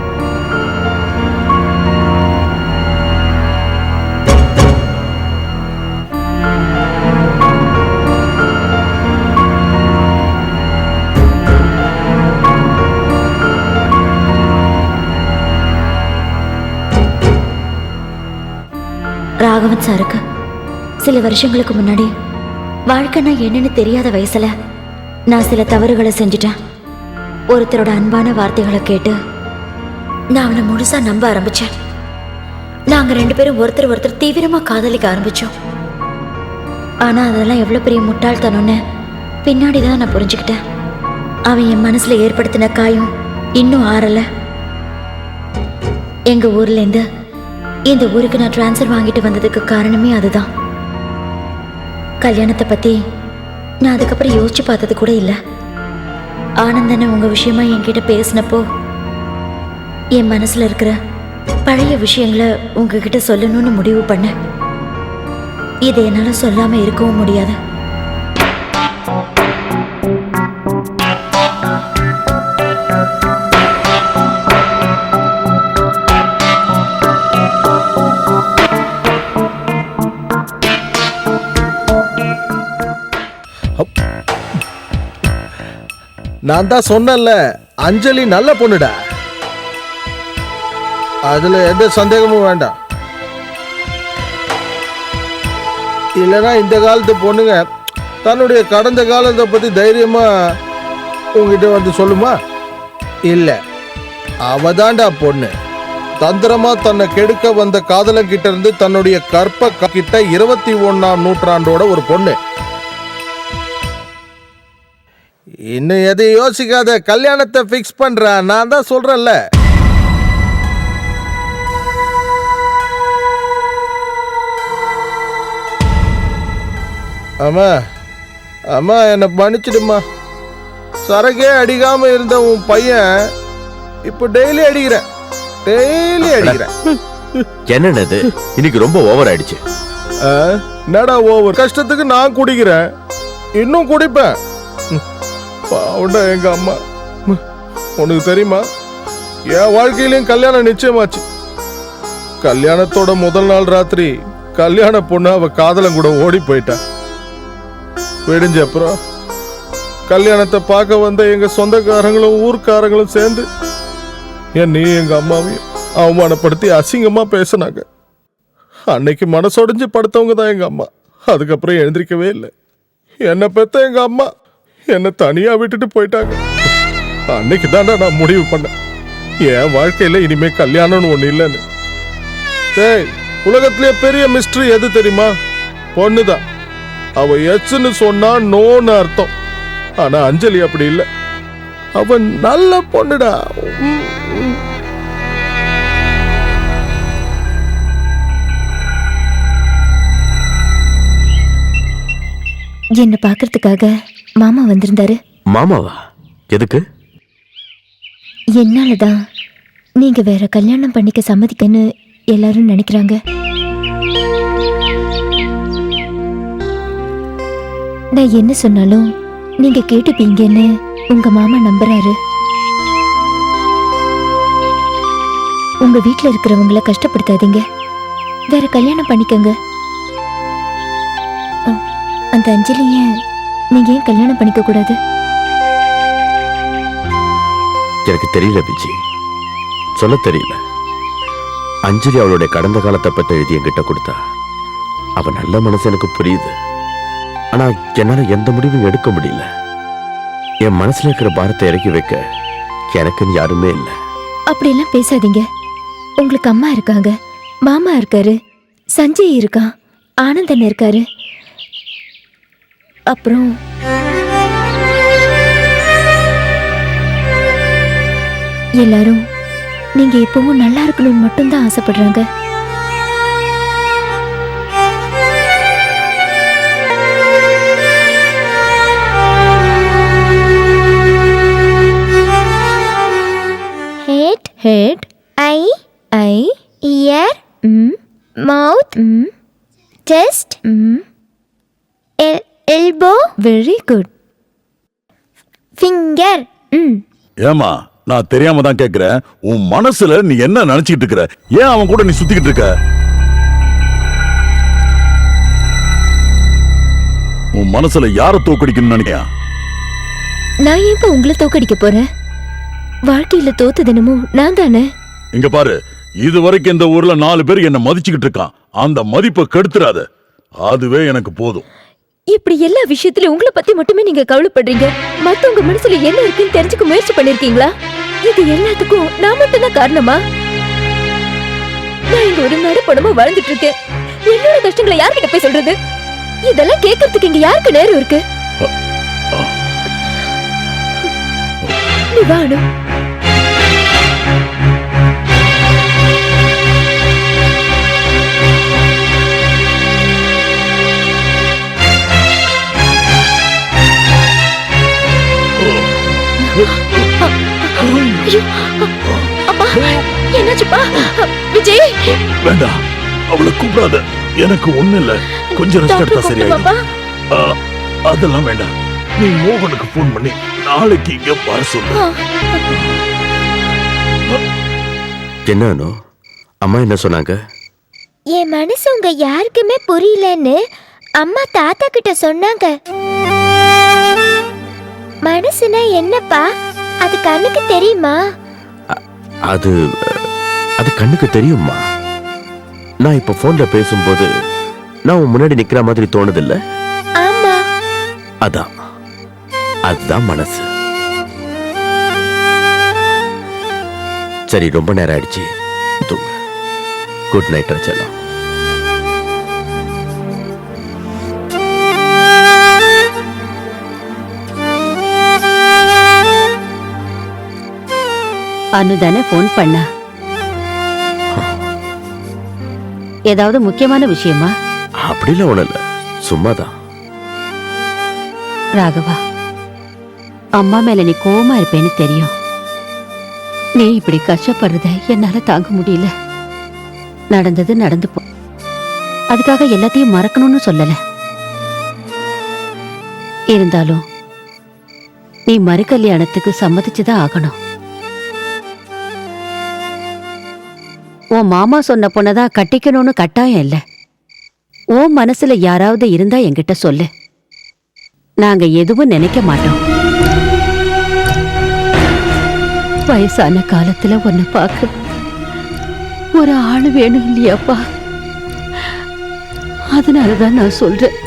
ராகவன் சாருக்கு சில வருஷங்களுக்கு முன்னாடி வாழ்க்கைன்னா என்னன்னு தெரியாத வயசுல நான் சில தவறுகளை செஞ்சுட்டேன். ஒருத்தரோட அன்பான வார்த்தைகளை கேட்டு நான் அவனை முழுசா நம்ப ஆரம்பிச்சேன். நாங்க 2 பேரும் ஒருத்தர் தீவிரமா காதலிக்க ஆரம்பிச்சோம். ஆனா அதெல்லாம் எவ்வளவு பெரிய முட்டாள்தனம்னு பின்னாடிதான் நான் புரிஞ்சுக்கிட்டேன். அவன் என் மனசுல ஏற்படுத்தின காயம் இன்னும் ஆறல. எங்க ஊர்ல இருந்து இந்த ஊருக்கு நான் டிரான்ஸ்ஃபர் வாங்கிட்டு வந்ததுக்கு காரணமே அதுதான். கல்யாணத்தை பத்தி நான் அதுக்கப்புறம் யோசிச்சு பார்த்தது கூட இல்லை. ஆனந்தனை உங்க விஷயமா என்கிட்ட பேசினப்போ என் மனசுல இருக்கிற பழைய விஷயங்களை உங்ககிட்ட சொல்லணும்னு முடிவு பண்ணேன். இதை என்னால சொல்லாம இருக்கவும் முடியாது. நான் தான் சொன்னேன்ல, அஞ்சலி நல்ல பொண்ணுடா. அதுல எந்த சந்தேகமும் வேண்டாம். இல்லைன்னா இந்த காலத்து பொண்ணுங்க தன்னுடைய கடந்த காலத்தை பத்தி தைரியமா உங்ககிட்ட வந்து சொல்லுமா? இல்ல, அவதாண்டா பொண்ணு. தந்திரமா தன்னை கெடுக்க வந்த காதலன் கிட்ட இருந்து தன்னுடைய கற்ப கிட்ட 21ஆம் நூற்றாண்டோட ஒரு பொண்ணு. இன்னும் எதையும் யோசிக்காத, கல்யாணத்தை பிக்ஸ் பண்ற. நான் தான் சொல்றேன்ல. அம்மா அம்மா என்னை மன்னிச்சிடுமா. சரகே அடிக்காம இருந்த உன் பையன் இப்ப டெய்லி அடிக்கிறேன். என்னது இன்னைக்கு ரொம்ப ஓவர் ஆயிடுச்சு. என்னடா ஓவர்? கஷ்டத்துக்கு நான் குடிக்கிறேன், இன்னும் குடிப்பேன். பாவண்டா எங்க அம்மா. உனக்கு தெரியுமா, என் வாழ்க்கையிலையும் கல்யாணம் நிச்சயமாச்சு. கல்யாணத்தோட முதல் நாள் ராத்திரி கல்யாண பொண்ணு அவ காதலன் கூட ஓடி போயிட்டா. விடிஞ்ச அப்புறம் கல்யாணத்தை பார்க்க வந்த எங்க சொந்தக்காரங்களும் ஊர்க்காரங்களும் சேர்ந்து என்னையும் எங்க அம்மாவையும் அவமானப்படுத்தி அசிங்கமா பேசினாங்க. அன்னைக்கு மனசொடைஞ்சு படுத்தவங்க தான் எங்க அம்மா. அதுக்கப்புறம் எழுந்திருக்கவே இல்லை. என்னை பெத்த எங்க அம்மா என்னை தனியா விட்டுட்டு போயிட்டாங்க. அன்னைக்கு தாண்டா நான் முடிவு பண்ணேன், என் வாழ்க்கையில இனிமே கல்யாணம்னு ஒண்ணு இல்லைன்னு. உலகத்திலே பெரிய மிஸ்ட்ரி எது தெரியுமா? பொண்ணுதான். அவ எச்சுன்னு சொன்னா நோன்னு அர்த்தம். ஆனா அஞ்சலி அப்படி இல்லை. அவன் நல்ல பொண்ணுடா. என்ன பாக்குறதுக்காக மாமா வந்திருந்தாரு. மாமாவா? எதுக்கு? என்னாலதான் நீங்க வேற கல்யாணம் பண்ணிக்க சம்மதிக்கன்னு எல்லாரும் நினைக்கிறாங்க. நான் என்ன சொன்னாலும் நீங்க கேட்டுப்பீங்கன்னு உங்க மாமா நம்புறாரு. உங்க வீட்டுல இருக்கிறவங்கள கஷ்டப்படுத்தாதீங்க, வேற கல்யாணம் பண்ணிக்கங்க. அந்த அஞ்சலிய நீங்க ஏன் கல்யாணம் பண்ணிக்க கூடாது? எனக்கு தெரியல விஜி, சொல்ல தெரியல. அஞ்சலி அவளுடைய கடந்த காலத்தை பத்தி எழுதி என்கிட்ட கொடுத்தா. அவ நல்ல மனசு எனக்கு புரியுது. ஆனா என்னால எந்த முடிவும் எடுக்க முடியல. என் மனசுல இருக்கிற பாரத்தை இறக்கி வைக்க எனக்குன்னு யாருமே இல்லை. அப்படியெல்லாம் பேசாதீங்க. உங்களுக்கு அம்மா இருக்காங்க, மாமா இருக்காரு, சஞ்சய் இருக்கான், ஆனந்தன் இருக்காரு. அப்புறம் எல்லாரும் நீங்க எப்பவும் நல்லா இருக்கணும்னு மட்டும்தான் ஆசைப்படுறாங்க. Head, eye, ear, mouth, chest, elbow. Very good. Finger. ஏமா, நான் தெரியாம தான் கேக்குறேன். உன் மனசுல நீ என்ன நினைச்சிட்டு இருக்கிற? ஏன் அவன் கூட நீ சுத்திக்கிட்டு இருக்க? உன் மனசுல யார தோக்கடிக்கணும்னு நினைக்கியா? நான் ஏன் உங்களை தோக்கடிக்க போறேன்? வாழ்க்கையில தோத்து தினமும் நான் தானே. இங்க பாரு, இதுவரைக்கும் இந்த ஊர்ல 4 பேர் என்ன மதிச்சுக்கிட்டு இருக்கான். அந்த மதிப்பை கெடுத்துறாத, அதுவே எனக்கு போதும். இப்படி எல்லா விஷயத்திலும் உங்களை பத்தி மட்டுமே நீங்க கவலைப்படுறீங்க. மத்தவங்க மனசுல என்ன இருக்குன்னு தெரிஞ்சுக்க முயற்சி பண்ணிருக்கீங்களா? இது எல்லாத்துக்கும் நான் மட்டும் தான் காரணமா? நான் இங்க ஒரு நடுப்படமா வாழ்ந்துட்டு இருக்கேன். என்னோட கஷ்டங்களை யார்கிட்ட போய் சொல்றது? இதெல்லாம் கேட்கறதுக்கு இங்க யாருக்கு நேரம் இருக்கு? நீ வாணும். என்னாச்சுப்பா? விஜய் வேண்டாம், அவளை கூப்பிடாத. எனக்கு ஒண்ணு இல்ல, கொஞ்சம் ரெஸ்ட் எடுத்தா சரியாயிடும். அதெல்லாம் வேண்டாம். நீ மோகனுக்கு போன் பண்ணி நாளைக்கு இங்க வர சொல்லு. என்ன அம்மா என்ன சொன்னாங்க? என் மனசு உங்க யாருக்குமே புரியலன்னு அம்மா தாத்தா கிட்ட சொன்னாங்க. மனசுனா என்னப்பா? அது கண்ணுக்கு தெரியுமா? அது கண்ணுக்கு தெரியுமா? நான் இப்ப போன்ல பேசும்போது நான் உன் முன்னாடி நிக்கிற மாதிரி தோணுது இல்ல? ஆமா. அதுதான் மனசு. சரி, ரொம்ப நேரம் ஆயிடுச்சு, தூங்கு. குட் நைட் ரச்சலாம். அனுதானே போன் பண்ண? ஏதாவது முக்கியமான விஷயமா? அப்படிலாம் ஒண்ணு இல்ல, சும்மாதான். ராகவா, அம்மா மேல நீ கோவமா இருப்பேன்னு தெரியும். நீ இப்படி கஷ்டப்படுறத என்னால தாங்க முடியல. நடந்தது நடந்து போ. அதுக்காக எல்லாத்தையும் மறக்கணும்னு சொல்லல. இருந்தாலும் நீ மறு கல்யாணத்துக்கு சம்மதிச்சுதான் ஆகணும். உன் மாமா சொன்ன பொண்ணதான் கட்டிக்கணும்னு கட்டாயம் இல்ல. உன் மனசுல யாராவது இருந்தா என்கிட்ட சொல்லு. நாங்க எதுவும் நினைக்க மாட்டோம். வயசான காலத்துல உன்னை பார்க்க ஒரு ஆளு வேணும் இல்லையாப்பா? அதனாலதான் நான் சொல்றேன்.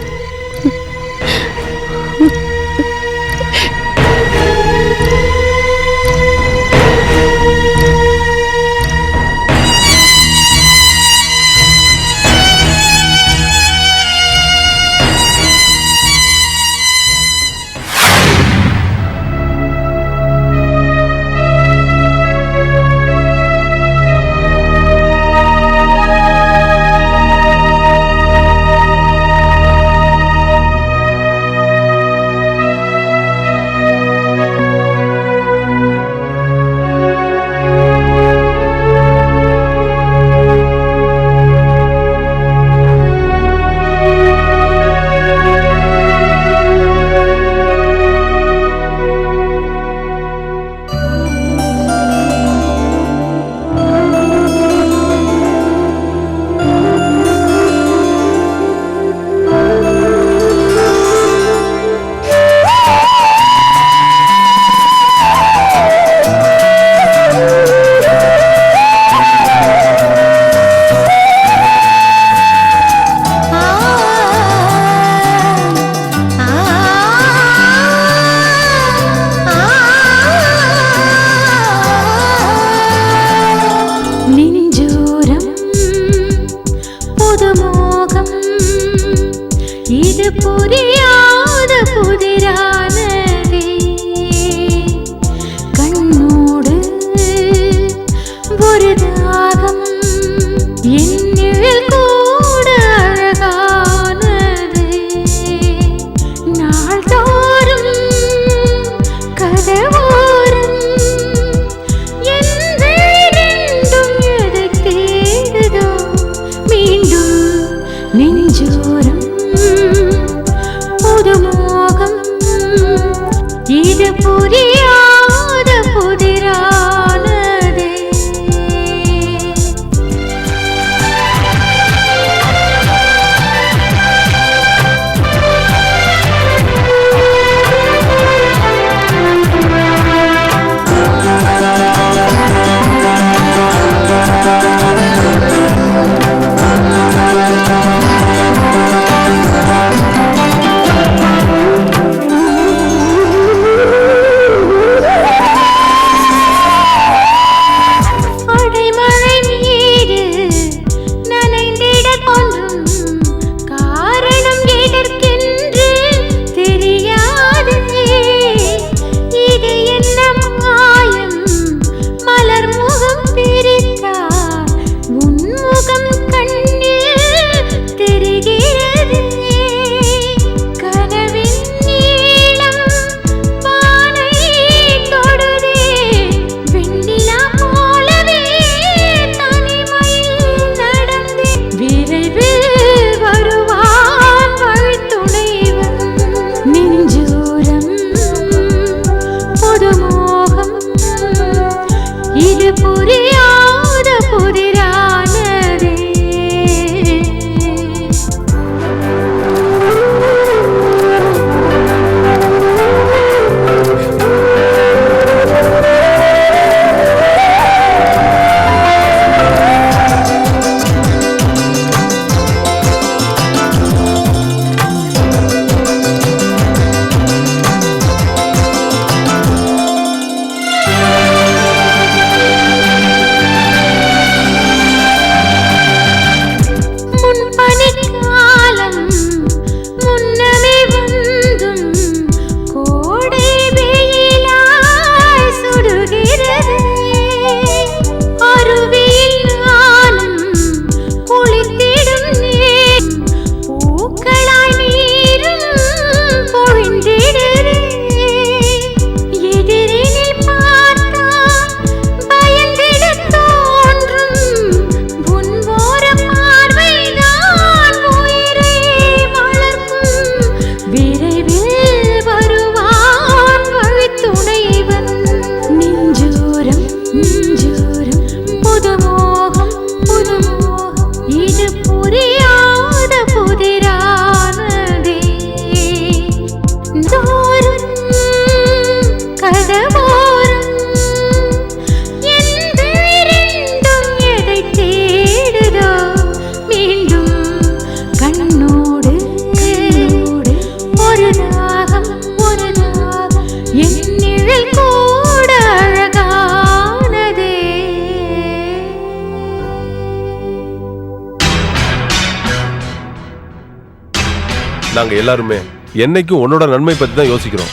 நாங்க எல்லாருமே என்னைக்கும் உன்னோட நன்மை பத்தி தான் யோசிக்கிறோம்.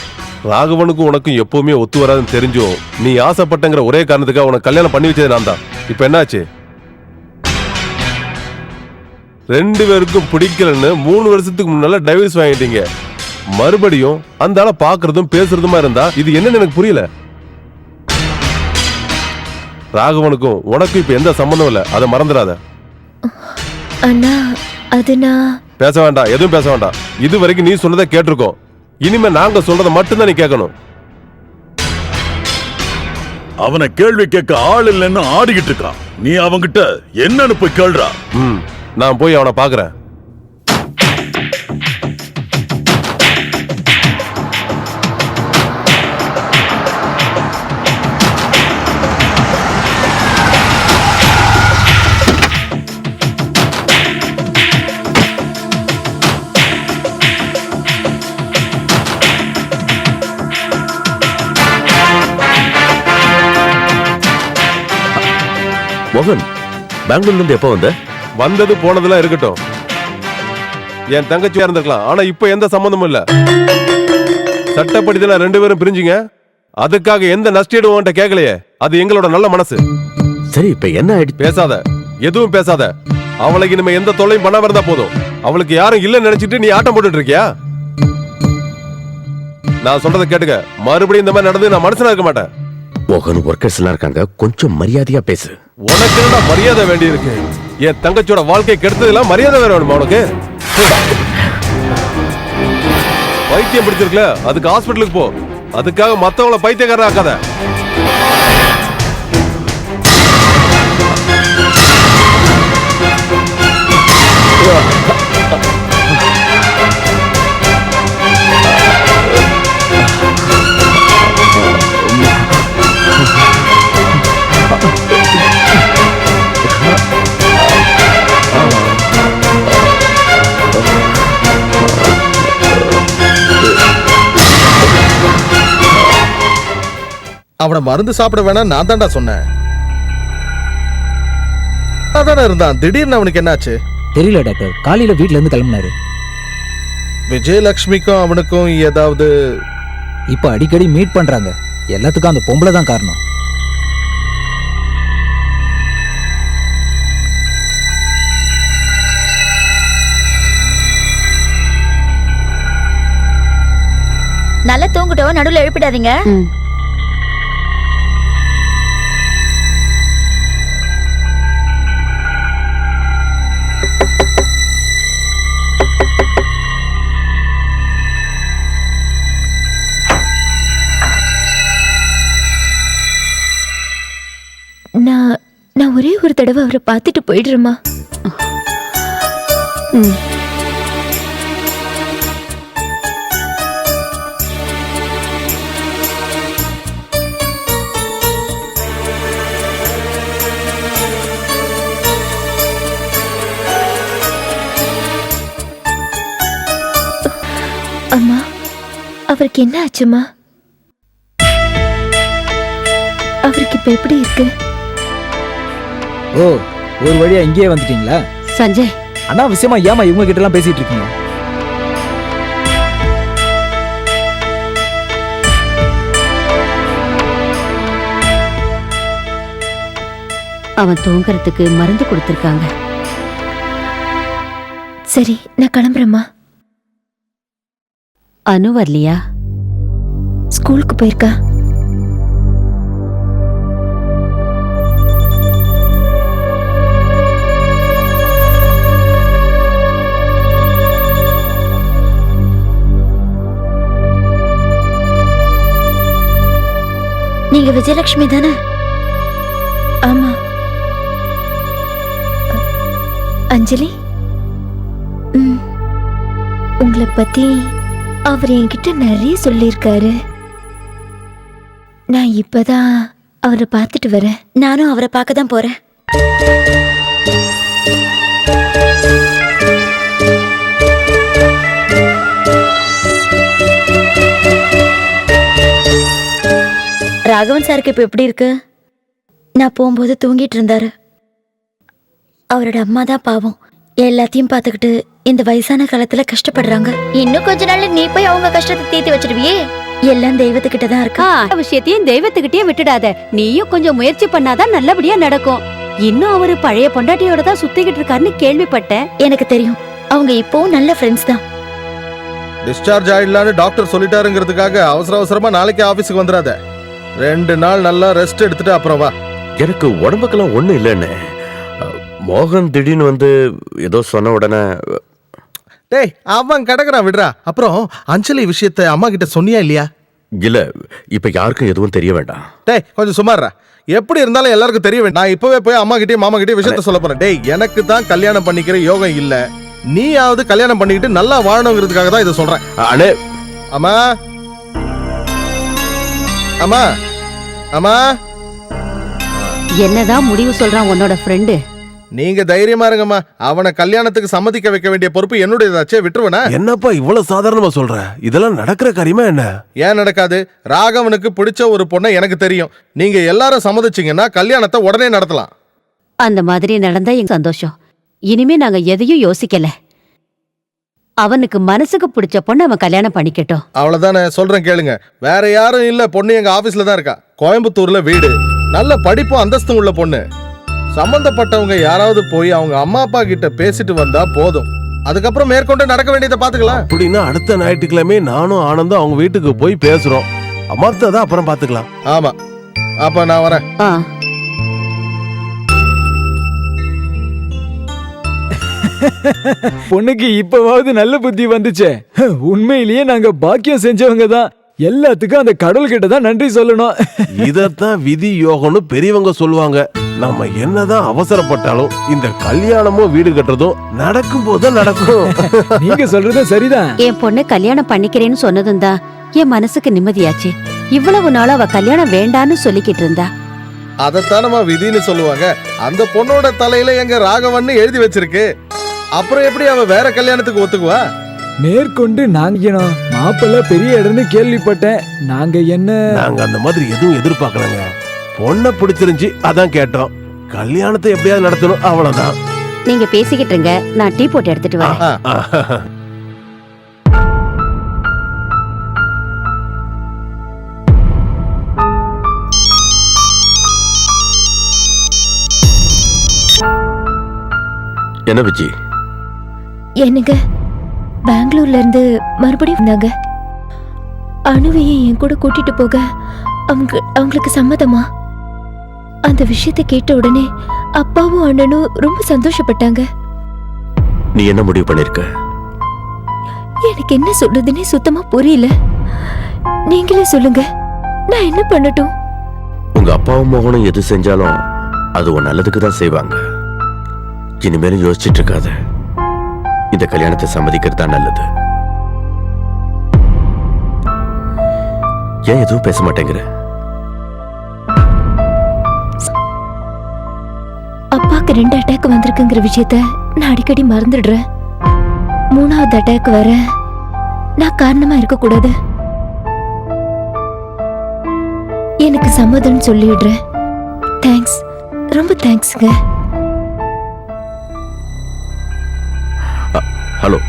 ராகவனுக்கும் உனக்கும் எப்பவுமே ஒத்து வராதுன்னு தெரிஞ்சும் நீ ஆசைப்பட்டங்கிற ஒரே காரணத்துக்காக உனக்கு கல்யாணம் பண்ணி வச்சது நான் தான். இப்ப என்னாச்சு? 2 பேருக்கும் பிடிக்கலன்னு 3 வருஷத்துக்கு முன்னால டைவர்ஸ் வாங்கிட்டீங்க. மறுபடியும் அந்த ஆளை பாக்குறதும் பேசுறதுமா இருந்தா இது என்னன்னு எனக்கு புரியல. ராகவனுக்கும் உனக்கும் இப்ப எந்த சம்பந்தம் இல்ல, அதை மறந்துடாத. அண்ணா அது நான் பேச வேண்டாம், எதுவும் பேச வேண்டாம். இது வரைக்கும் நீ சொன்னதை கேட்டிருக்கோம். இனிமே நாங்க சொல்றதை மட்டும்தான் நீ கேட்கணும். அவனை கேள்வி கேட்க ஆள் இல்லைன்னு ஆடிக்கிட்டு இருக்கான். நீ அவங்கிட்ட என்னன்னு போய் கேள்றா. நான் போய் அவனை பாக்குறேன். மோகன், பெங்களூர்ல இருந்து எப்போ வந்தது போனதெல்லாம் இருக்கட்டும். என் தங்கச்சியா இருந்திருக்கலாம், ஆனா இப்ப எந்த சம்பந்தமும் இல்ல. சட்டப்படிதான் 2 பேரும் பிரிஞ்சுங்க. அதுக்காக எந்த நஷ்டீடும் உன்கிட்ட கேட்கலையே. அது எங்களோட நல்ல மனசு. சரி, இப்ப என்ன ஆயிடுச்சு? பேசாத, எதுவும் பேசாத. அவளுக்கு இனிமே எந்த தொல்லையும் பண்ணாம இருந்தா போதும். அவளுக்கு யாரும் இல்ல நினைச்சிட்டு நீ ஆட்டம் போட்டுட்டு இருக்கியா? நான் சொல்றதை கேட்டுக்க. மறுபடியும் இந்த மாதிரி நடந்து நான் மனுஷனா இருக்க மாட்டேன். மோகன், ஒர்க்கர்ஸ் எல்லாம் இருக்காங்க, கொஞ்சம் மரியாதையா பேசு. உனக்கு என்ன மரியாதை வேண்டி இருக்கு? என் தங்கச்சியோட வாழ்க்கை கெடுத்ததுல மரியாதை வேற வேணுமா உனக்கு? பைத்தியம் பிடிச்சிருக்கல, அதுக்கு ஹாஸ்பிட்டலுக்கு போ. அதுக்காக மத்தவங்கள பைத்தியக்காரன் ஆக்காத. அவனை மருந்து சாப்பிட வேணாம் நான் தான்டா சொன்னேன். அதான இருந்தான். திடீர்னு அவனுக்கு என்னாச்சு தெரியல டாக்டர். காலையில வீட்ல இருந்து கிளம்பினாரு. விஜயலட்சுமிக்கும் அவனுக்கும் ஏதாவது? இப்ப அடிக்கடி மீட் பண்றாங்க. எல்லாத்துக்கும் அந்த பொம்பளை தான் காரணம். நல்லா தூங்கிட்டோம், நடுவில் எழுப்பிடாதீங்க. நான் ஒரே ஒரு தடவை அவரை பார்த்துட்டு போயிடுறேம்மா. அம்மா, அவருக்கு என்ன ஆச்சுமா? அவருக்கு இப்ப எப்படி இருக்கு? ஓ, ஒரு வழியா இங்கேயே வந்துட்டீங்களா? சஞ்சய், அனாவசியமா ஏமா இவங்க கிட்ட எல்லாம் பேசிட்டு இருக்கீங்க? அவன் தூங்குறதுக்கு மருந்து கொடுத்திருக்காங்க. சரி, நான் கிளம்புறேம்மா. அனு வரலையா? ஸ்கூலுக்கு போயிருக்கா. நீங்க விஜயலட்சுமி தானே? ஆமா. அஞ்சலி, உங்களை பத்தி அவர் என்கிட்ட நிறைய சொல்லியிருக்காரு. நான் இப்பதான் அவரை பார்த்துட்டு வரேன். நானும் அவரை பார்க்க தான் போறேன். ராகவன் சாருக்கு இப்ப எப்படி இருக்கு? நான் போகும்போது தூங்கிட்டு இருந்தாரு. அவரோட அம்மா தான் பாவம் எல்லாத்தையும் பார்த்துக்கிட்டு இந்த வயசான காலத்துல கஷ்டப்படுறாங்க. இன்னும் கொஞ்ச நாள்ல நீ போய் அவங்க கஷ்டத்தை தீர்த்து வச்சிருவியே. எல்லாம் தெய்வத்துக்கிட்ட தான் இருக்கா. விஷயத்தையும் தெய்வத்துக்கிட்டே விட்டுடாத. நீயும் கொஞ்சம் முயற்சி பண்ணாதான் நல்லபடியா நடக்கும். இன்னும் அவரு பழைய பொண்டாட்டியோட தான் சுத்திக்கிட்டு இருக்காருன்னு கேள்விப்பட்டேன். எனக்கு தெரியும். அவங்க இப்போவும் நல்ல ஃப்ரெண்ட்ஸ் தான். டிஸ்சார்ஜ் ஆயிடலான்னு டாக்டர் சொல்லிட்டாருங்கிறதுக்காக அவசர அவசரமா நாளைக்கு ஆபீஸுக்கு வந்துடாத. 2 நாள் நல்லா ரெஸ்ட் எடுத்துட்டு அப்புறம் வா. எனக்கு உடம்புக்கெல்லாம் ஒண்ணும் இல்லைன்னு மோகன் திடீர்னு வந்து ஏதோ சொன்ன உடனே டேய் அவன் கிடக்குறான் விடுறா. அப்புறம் அஞ்சலி விஷயத்தை அம்மா கிட்ட சொன்னியா இல்லையா? இல்ல இப்ப யாருக்கும் எதுவும் தெரிய வேண்டாம். டேய் கொஞ்சம் சுமாரா. எப்படி இருந்தாலும் எல்லாருக்கும் தெரிய வேண்டாம். நான் இப்பவே போய் அம்மா கிட்டே மாமா கிட்டே விஷயத்த சொல்ல போறேன். டேய் எனக்கு தான் கல்யாணம் பண்ணிக்கிற யோகம் இல்ல. நீயாவது கல்யாணம் பண்ணிக்கிட்டு நல்லா வாழணுங்கிறதுக்காக தான் இதை சொல்றேன். அண்ணே அம்மா அம்மா அம்மா என்னதான் முடிவு சொல்றான் உன்னோட ஃப்ரெண்டு? நீங்க தைரியமா இருங்கம்மா. அவனை கல்யாணத்துக்கு சம்மதிக்க வைக்க வேண்டிய பொறுப்பு என்னுடையதாச்சே. விட்டுருவனா? என்னப்பா இவ்வளவு சாதாரணமா சொல்ற? இதெல்லாம் நடக்கிற காரியமா என்ன? ஏன் நடக்காது? ராகவனுக்கு பிடிச்ச ஒரு பொண்ணை எனக்கு தெரியும். நீங்க எல்லாரும் சம்மதிச்சீங்கன்னா கல்யாணத்தை உடனே நடத்தலாம். அந்த மாதிரி நடந்தா எங்க சந்தோஷம். இனிமே நாங்க எதையும் யோசிக்கல. அவனுக்கு மனசுக்கு பிடிச்ச பொண்ணு அவன் கல்யாணம் பண்ணிக்கட்டும். அவ்வளவுதானே சொல்றேன் கேளுங்க. வேற யாரும் இல்ல. பொண்ணு எங்க ஆபீஸ்ல தான் இருக்கா. கோயம்புத்தூர்ல வீடு. நல்ல படிப்பும் அந்தஸ்தும் உள்ள பொண்ணு. சம்பந்தப்பட்டவங்க யாராவது போய் அவங்க அம்மா அப்பா கிட்ட பேசிட்டு வந்தா போதும். அதுக்கப்புறம் மேற்கொண்டு நடக்க வேண்டியதை பாத்துக்கலாம். அப்படின்னா அடுத்த ஞாயிற்றுக்கிழமை நானும் ஆனந்தும் அவங்க வீட்டுக்கு போய் பேசுறோம். அமர்த்ததான் அப்புறம் பாத்துக்கலாம். ஆமா, அப்ப நான் வரேன். பொண்ணுக்கு இப்பவாவது நல்ல புத்தி வந்துச்சே. உண்மையிலேயே நாங்க பாக்கியம் செஞ்சவங்க தான். எல்லாத்துக்கும் அந்த கடவுள் கிட்ட தான் நன்றி சொல்லணும். இதத்தான் விதி யோகம்னு பெரியவங்க சொல்லுவாங்க. நம்ம என்னதான் அவசரப்பட்டாலும் இந்த கல்யாணமும் வீடு கட்டுறதும் நடக்கும் போதுதான் நடக்கும். நீங்க சொல்றது சரிதான். என் பொண்ணு கல்யாணம் பண்ணிக்கிறேன்னு சொன்னதும் தான் என் மனசுக்கு நிம்மதியாச்சு. இவ்வளவு நாள் அவ கல்யாணம் வேண்டான்னு சொல்லிக்கிட்டு இருந்தா. அதத்தான் நம்ம விதின்னு சொல்லுவாங்க. அந்த பொண்ணோட தலையில எங்க ராகவன்னு எழுதி வச்சிருக்கு. அப்புறம் எப்படி அவ வேற கல்யாணத்துக்கு ஒத்துக்குவா? மேற்கொண்டு நாங்க மாப்பிள்ள பெரிய இடம்னு கேள்விப்பட்டேன். நாங்க அந்த மாதிரி எதுவும் எதிர்பார்க்கலங்க. பொண்ணை பிடிச்சிருந்துச்சு அதான் கேட்டோம். கல்யாணத்தை எப்படியாவது நடத்தணும் அவ்வளவுதான். நீங்க பேசிக்கிட்டு இருங்க, நான் டீ போட்டு எடுத்துட்டு வரேன். என்ன விஜி? என்னங்க பெங்களூர்ல இருந்து மறுபடியும் வந்தாங்க. அணுவையை என் கூட கூட்டிட்டு போக அவங்களுக்கு சம்மதமா? அந்த விஷயத்தை கேட்ட உடனே அப்பாவும் அண்ணனும் ரொம்ப சந்தோஷப்பட்டாங்க. நீ என்ன முடிவு பண்ணிருக்க? எனக்கு என்ன சொல்றதுன்னே சுத்தமா புரியல. நீங்களே சொல்லுங்க, நான் என்ன பண்ணட்டும்? உங்க அப்பாவும் மகனும் எது செஞ்சாலும் அது உன் நல்லதுக்கு தான் செய்வாங்க. இனிமேலும் யோசிச்சுட்டு இருக்காத. இந்த கல்யாணத்தை சம்மதிக்கிறது தான் நல்லது. ஏன் எதுவும் பேச மாட்டேங்கிற? அப்பாக்கு 2 அட்டாக் வந்திருக்குங்கிற விஷயத்த நான் அடிக்கடி மறந்துடுறேன். 3வது அட்டாக் வர நான் காரணமா இருக்க கூடாது. எனக்கு சம்மதம் சொல்லிடுறேன். தேங்க்ஸ், ரொம்ப தேங்க்ஸ்ங்க. ஹலோ,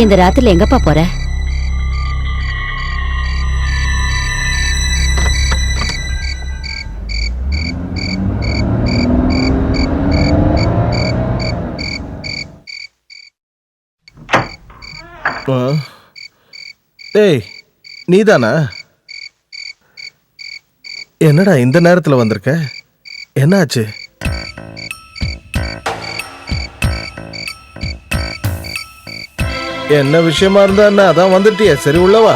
இந்த ராத்திரில எங்கப்பா போற? டேய் நீதானா? என்னடா இந்த நேரத்துல வந்திருக்க? என்னாச்சு? என்ன விஷயமா இருந்தா என்ன? அதான் வந்துட்டியே, சரி உள்ளவா.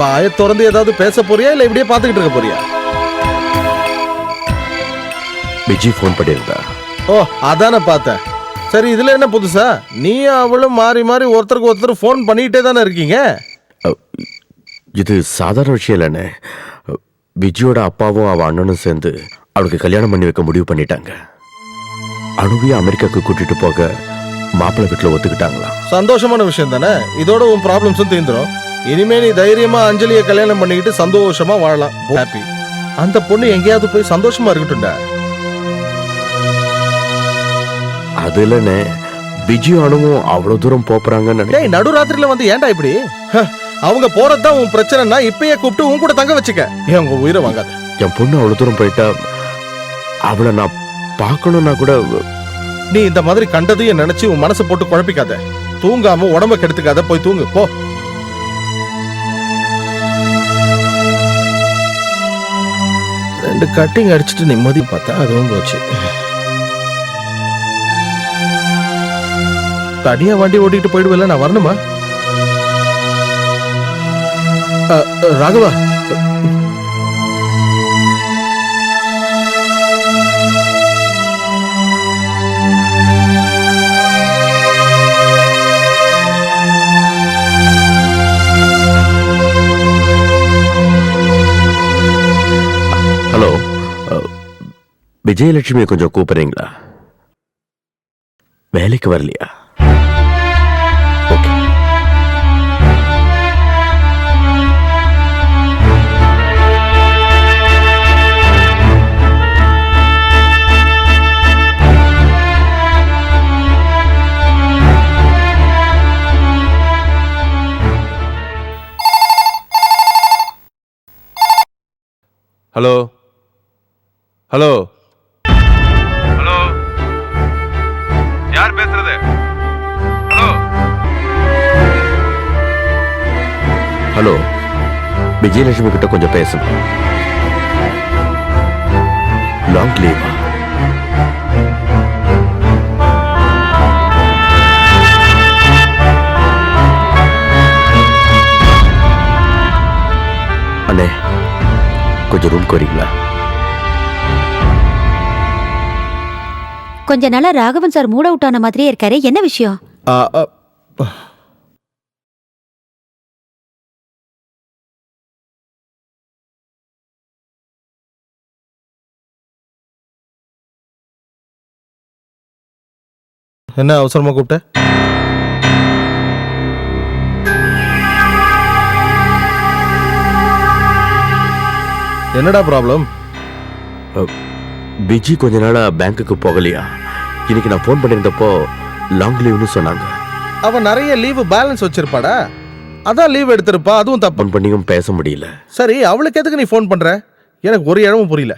வாய திறந்து ஏதாவது பேச போறியா இல்ல இப்படியே பாத்துக்கிட்டு இருக்க போறியா? விஜய் ஃபோன் பண்ணியிருந்தா. ஓ அதானே பார்த்தேன். சரி இதுல என்ன புதுசா? நீ அவளும் மாறி மாறி ஒருத்தருக்கு ஒருத்தர் ஃபோன் பண்ணிக்கிட்டே தானே இருக்கீங்க. இது சாதாரண விஷயம் இல்லைண்ணே. விஜயோட அப்பாவும் அவ அண்ணனும் சேர்ந்து அவளுக்கு கல்யாணம் பண்ணி வைக்க முடிவு பண்ணிட்டாங்க. அனுவையும் அமெரிக்காவுக்கு கூட்டிட்டு போக மாப்பிள்ளை வீட்டுல ஒத்துக்கிட்டாங்களா? சந்தோஷமான விஷயம் தானே. இதோட உன் ப்ராப்ளம்ஸும் தீர்ந்துரும். இனிமே நீ தைரியமா அஞ்சலியை கல்யாணம் பண்ணிக்கிட்டு சந்தோஷமா வாழலாம். ஹாப்பி. அந்த பொண்ணு எங்கேயாவது போய் சந்தோஷமா இருக்கட்டும்டா. அது இல்லைண்ணே, விஜயும் அனுவும் அவ்வளவு தூரம் போறாங்கன்னு. டேய் நடுராத்திரில வந்து ஏன்டா இப்படி? அவங்க போறதுதான் உன் பிரச்சனைனா இப்பயே கூப்பிட்டு உன் கூட தங்க வச்சுக்க. ஏன் உங்க உயிரை வாங்காத. என் பொண்ணு அவ்வளவு தூரம் போயிட்டா அவளை நான் பார்க்கணும்னா கூட. நீ இந்த மாதிரி கண்டதையும் நினைச்சு உன் மனசை போட்டு குழப்பிக்காத. தூங்காம உடம்ப கெடுத்துக்காத. போய் தூங்கு போ. ரெண்டு கட்டிங் அடிச்சுட்டு நிம்மதி பார்த்தா அதுவும் போச்சு. தனியா வண்டி ஓட்டிட்டு போயிடுவேல, நான் வரணுமா? ராகவா, ஹலோ, விஜயலட்சுமி கொஞ்சம் கூப்பிடுறீங்களா? வேலைக்கு வரலையா? ஓகே. ஹலோ ஹலோ ஹலோ, யார் பேசுறது? ஹலோ ஹலோ, விஜயலட்சுமி கிட்ட கொஞ்சம் பேசணும். லாங் லீவா? அண்ணே, கொஞ்சம் ரூம் வரீங்களா? கொஞ்ச நாளா ராகவன் சார் மூட் அவுட் ஆன மாதிரியே இருக்காரு. என்ன விஷயம்? என்ன அவசரமா கூப்பிட்ட? என்னடா ப்ராப்ளம்? விஜி கொஞ்ச நாளா பேங்க்குக்கு போகலையா? இன்னைக்கு நான் ஃபோன் பண்ணியிருந்தப்போ லாங் லீவ்னு சொன்னாங்க. அவன் நிறைய லீவு பேலன்ஸ் வச்சிருப்பாடா, அதான் லீவ் எடுத்திருப்பா. அதுவும் தப்பு. ஃபோன் பண்ணியும் பேச முடியல. சரி, அவளுக்கு எதுக்கு நீ ஃபோன் பண்ற? எனக்கு ஒரு இடமும் புரியல.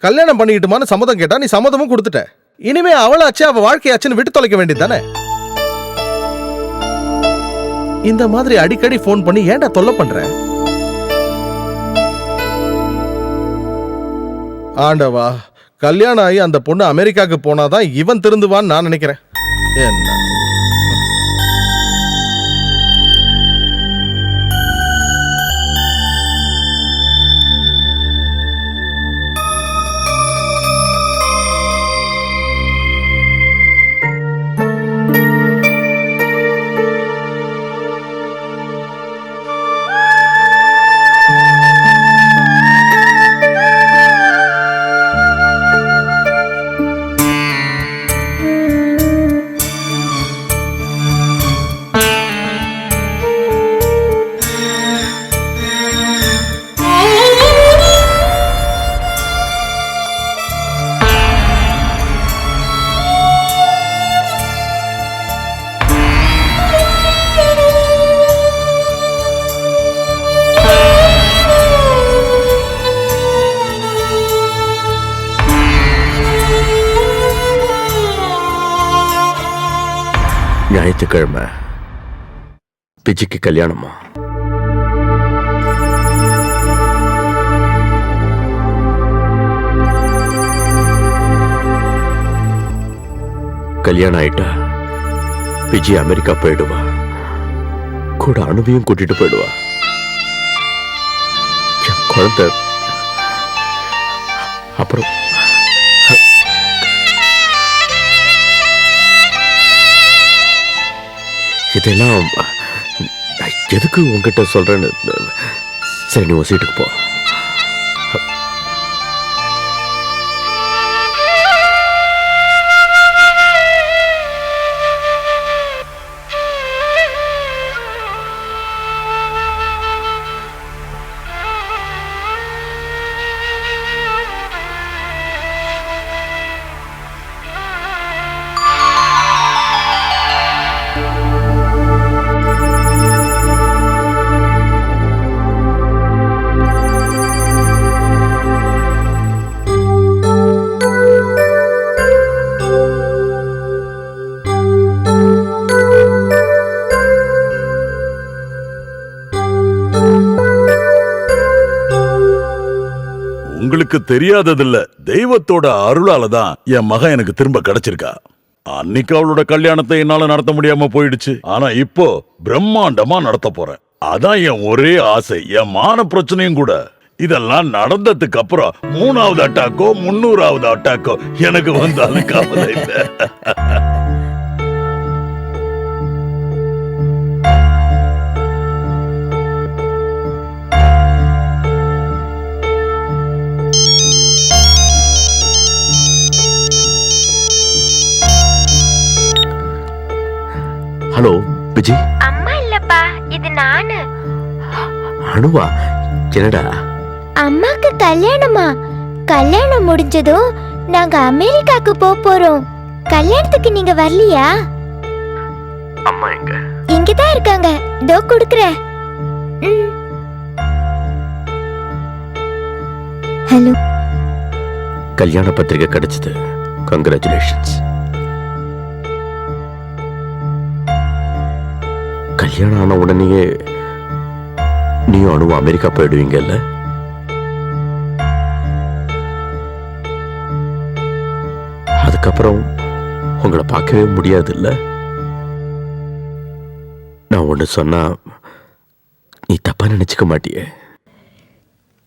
கல்யாணம் பண்ணிக்கிட்டுமான்னு சம்மதம் கேட்டா நீ சம்மதமும் கொடுத்துட்ட. இனிமே அவளாச்சு அவ வாழ்க்கையாச்சுன்னு விட்டு தொலைக்க வேண்டியது தானே. இந்த மாதிரி அடிக்கடி ஃபோன் பண்ணி ஏன்டா தொல்லை பண்ற? ஆண்டவா, கல்யாணம் ஆகி அந்த பொண்ணு அமெரிக்காவுக்கு போனாதான் இவன் திருந்துவான்னு நான் நினைக்கிறேன். என்ன ஞாயிற்றுக்கிழமை விஜிக்கு கல்யாணமா? கல்யாணம் ஆயிட்டா விஜய் அமெரிக்கா போயிடுவா, கூட அனுவையும் கூட்டிட்டு போயிடுவா. குழந்தை அப்புறம் இதெல்லாம் எதுக்கு உங்ககிட்ட சொல்றேன்னு சரி, நீ உன் சீட்டுக்கு போ. உங்களுக்கு தெரியாததில்ல, தெய்வத்தோட அருளால தான் என் மகன் எனக்கு திரும்ப கிடைச்சிருக்கா. அன்னைக்கு அவளோட கல்யாணத்தை என்னால நடத்த முடியாம போயிடுச்சு. ஆனா இப்போ பிரம்மாண்டமா நடத்த போறேன். அதான் என் ஒரே ஆசை, என் மான பிரச்சனையும் கூட. இதெல்லாம் நடந்ததுக்கு அப்புறம் 3வது அட்டாக்கோ 300வது அட்டாக்கோ எனக்கு வந்தாலும் கவலை இல்லை. ஹலோ விஜய். அம்மா இல்லப்பா, இது நானு. அனுவா, என்னடா? அம்மாக்கு கல்யாணமா? கல்யாணம் முடிஞ்சதும் நாங்க அமெரிக்காக்கு போறோம். கல்யாணத்துக்கு நீங்க வரலையா? அம்மா எங்க? இங்கதான் இருக்காங்க, இதோ குடுக்குறேன். ஹலோ. கல்யாண பத்திரிகை கிடைச்சது, கங்க்ராச்சுலேஷன்ஸ். கல்யாணம் ஆன உடனேயே நீயும் அனுவும் அமெரிக்கா போயிடுவீங்கல்ல? அதுக்கப்புறம் உங்களை பார்க்கவே முடியாது இல்ல? நான் ஒண்ணு சொன்னா நீ தப்பா நினைச்சுக்க மாட்டியே?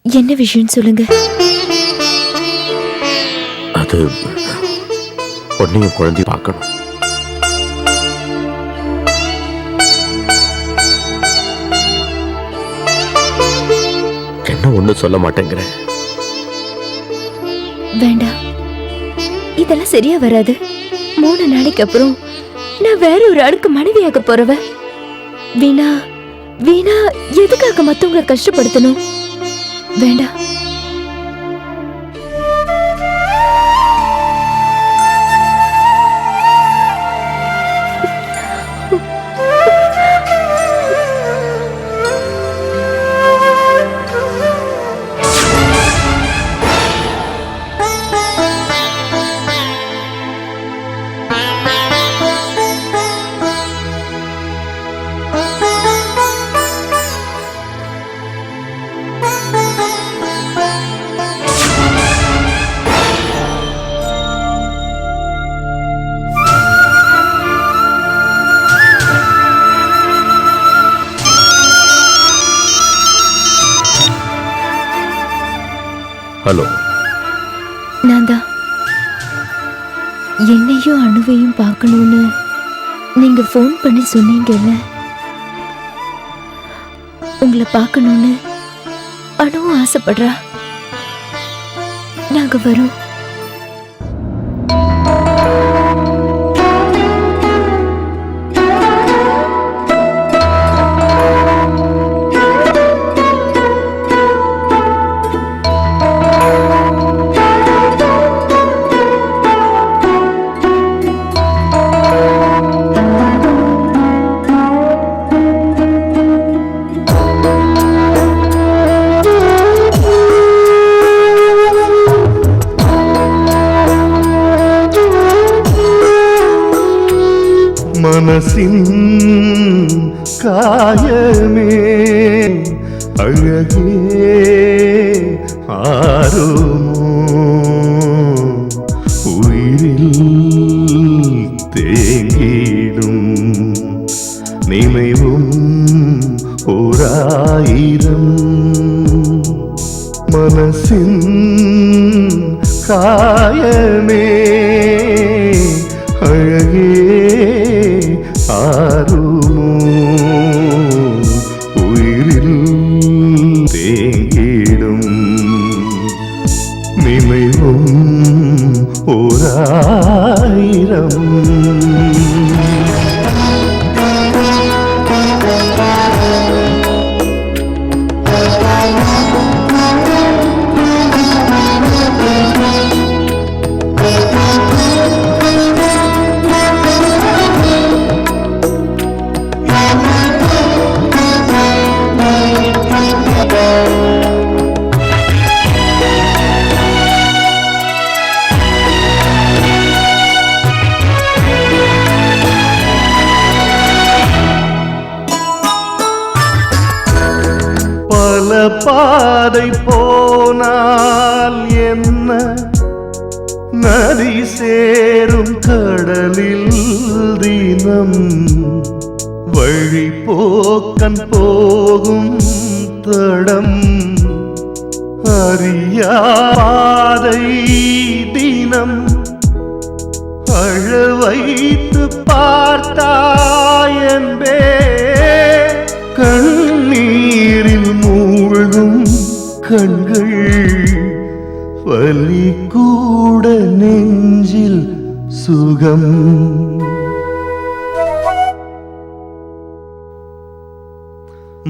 என்ன விஷயம் சொல்லுங்க. அது உன்னையும் குழந்தை பார்க்கணும். என்ன ஒண்ணு சொல்ல மாட்டேங்கிற? வேண்டாம், இதெல்லாம் சரியா வராது. 3 நாளைக்கு அப்புறம் நான் வேற ஒரு ஆளுக்கு மனைவியாக போறவ. வீணா வீணா எதுக்காக மத்தவங்களை கஷ்டப்படுத்தணும்? வேண்டாம். ஹலோ. நான் தான். என்னையும் அணுவையும் பார்க்கணும்னு நீங்க ஃபோன் பண்ணி சொன்னீங்கல்ல. உங்களை பார்க்கணும்னு அணுவும் ஆசைப்படுறா. நாங்க வரோம். மனசின் காயமே அழகே ஆறுமோ, உயிரில் தேங்கிடும் நினைவும் ஓராயிரம். மனசின் காயமே அழகே ஆறுமோ உயிரில் தேங்கிடும் நினைவும் ஓராயிரம் பல பாதை போனால் என்ன நதி சேரும் கடலில் தினம் வழி போக்கன் போகும் தடம் அறியாதை தினம் அழ வைத்து பார்த்தாயன்பே கண்ணீரில் மூழ்கும் கண்கள் வலி கூட நெஞ்சில் சுகம்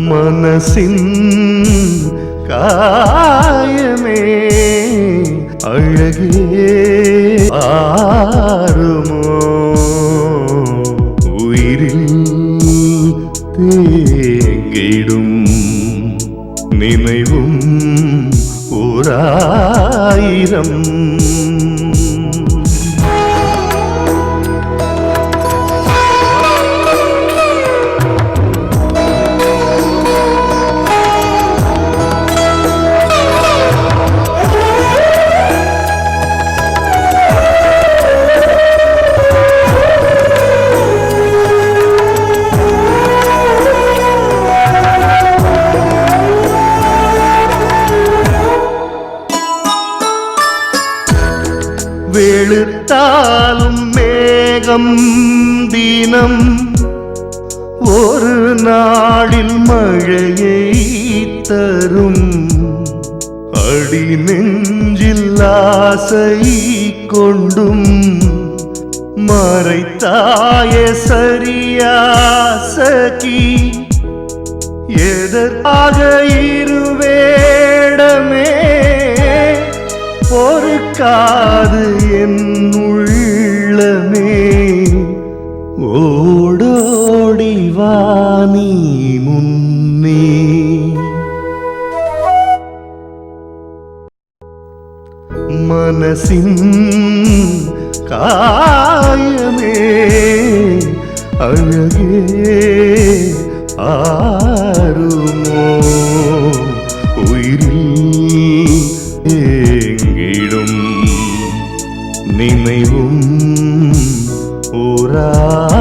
மனசின் காயமே அழகே ஆறுமோ உயிரில் தேங்கிடும் நினைவும் ஓராயிரம் வெளுத்தாலும் மேகம் தினம் ஒரு நாளில் மழையை தரும் அடி நெஞ்சில் ஆசை கொண்டும் மறைத்தாய சரியா சகி எதற்காக இருவேடமே பொறுக்காது என் உள்ளமே ஓடோடி வாணி முன்னே மனசின் காயமே அழகே ஆறுமோ உயிரில் ஏங்கிடும் நினைவும் ஓராயிரம்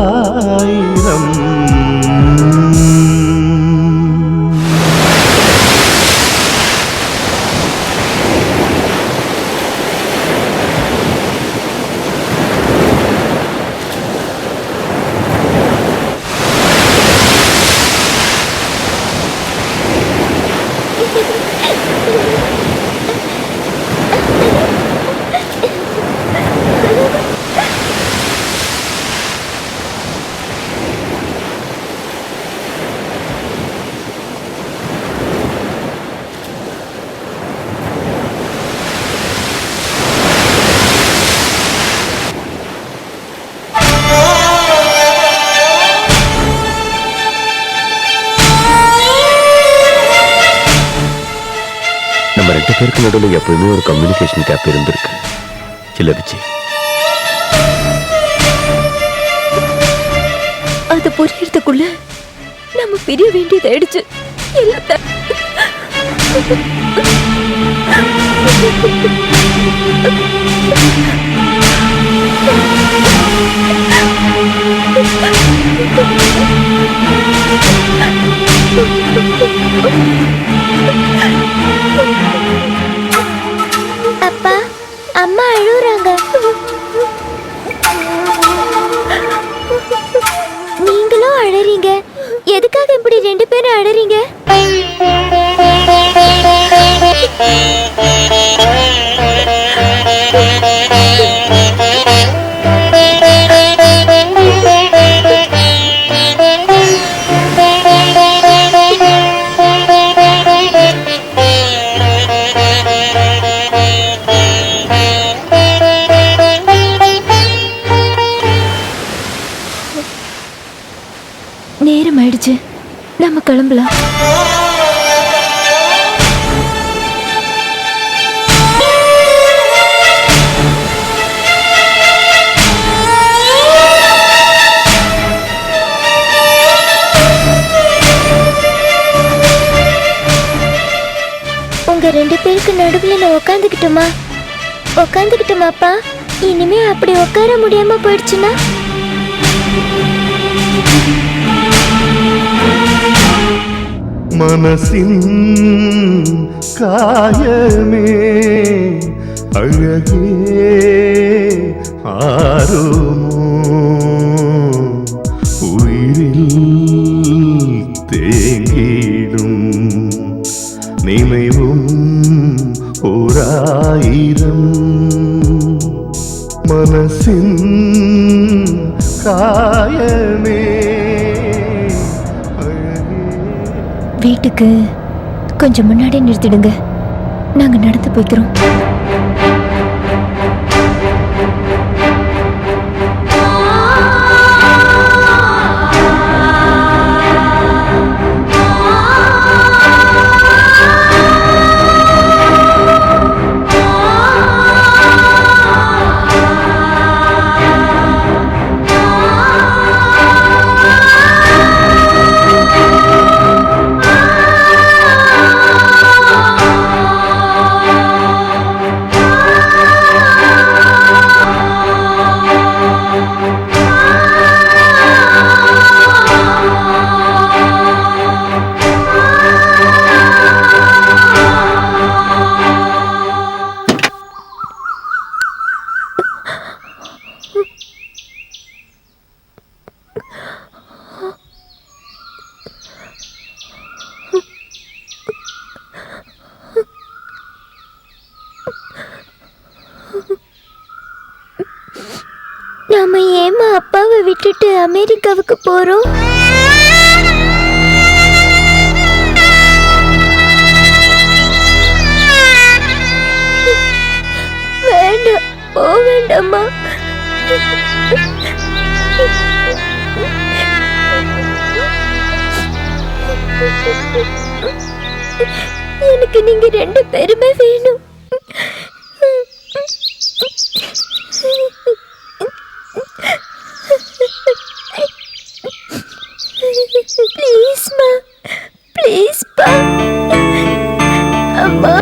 நம்ம ரெண்டு பேருக்கு நடுவில் எப்பவுமே ஒரு கம்யூனிகேஷன் கேப் இருந்திருக்கு. இல்ல விஜய்? அது புரியறதுக்குள்ள நம்ம பிரிய வேண்டியதாயிடுச்சு. அடறீங்க? நேரம் ஆயிடுச்சு, நம்ம கிளம்பலாம். உங்க 2 பேருக்கு நடுவுல நான் உட்காந்துக்கிட்டுமாப்பா? இனிமே அப்படி உட்கார முடியாம போயிடுச்சுன்னா மனசின் காயமே அழகே ஆறுமோ உயிரில் தேங்கிடும் நினைவும் ஓராயிரம் மனசின் காயமே வீட்டுக்கு கொஞ்சம் முன்னாடி நிறுத்திடுங்க, நாங்க நடந்து போய்க்கிறோம். நாம ஏமா அப்பாவை விட்டுட்டு அமெரிக்காவுக்கு போறோம்? வேண்டாம், போக வேண்டாமா? எனக்கு நீங்க 2 பேருமே வேணும். Please, ma. Please, pa. Amma.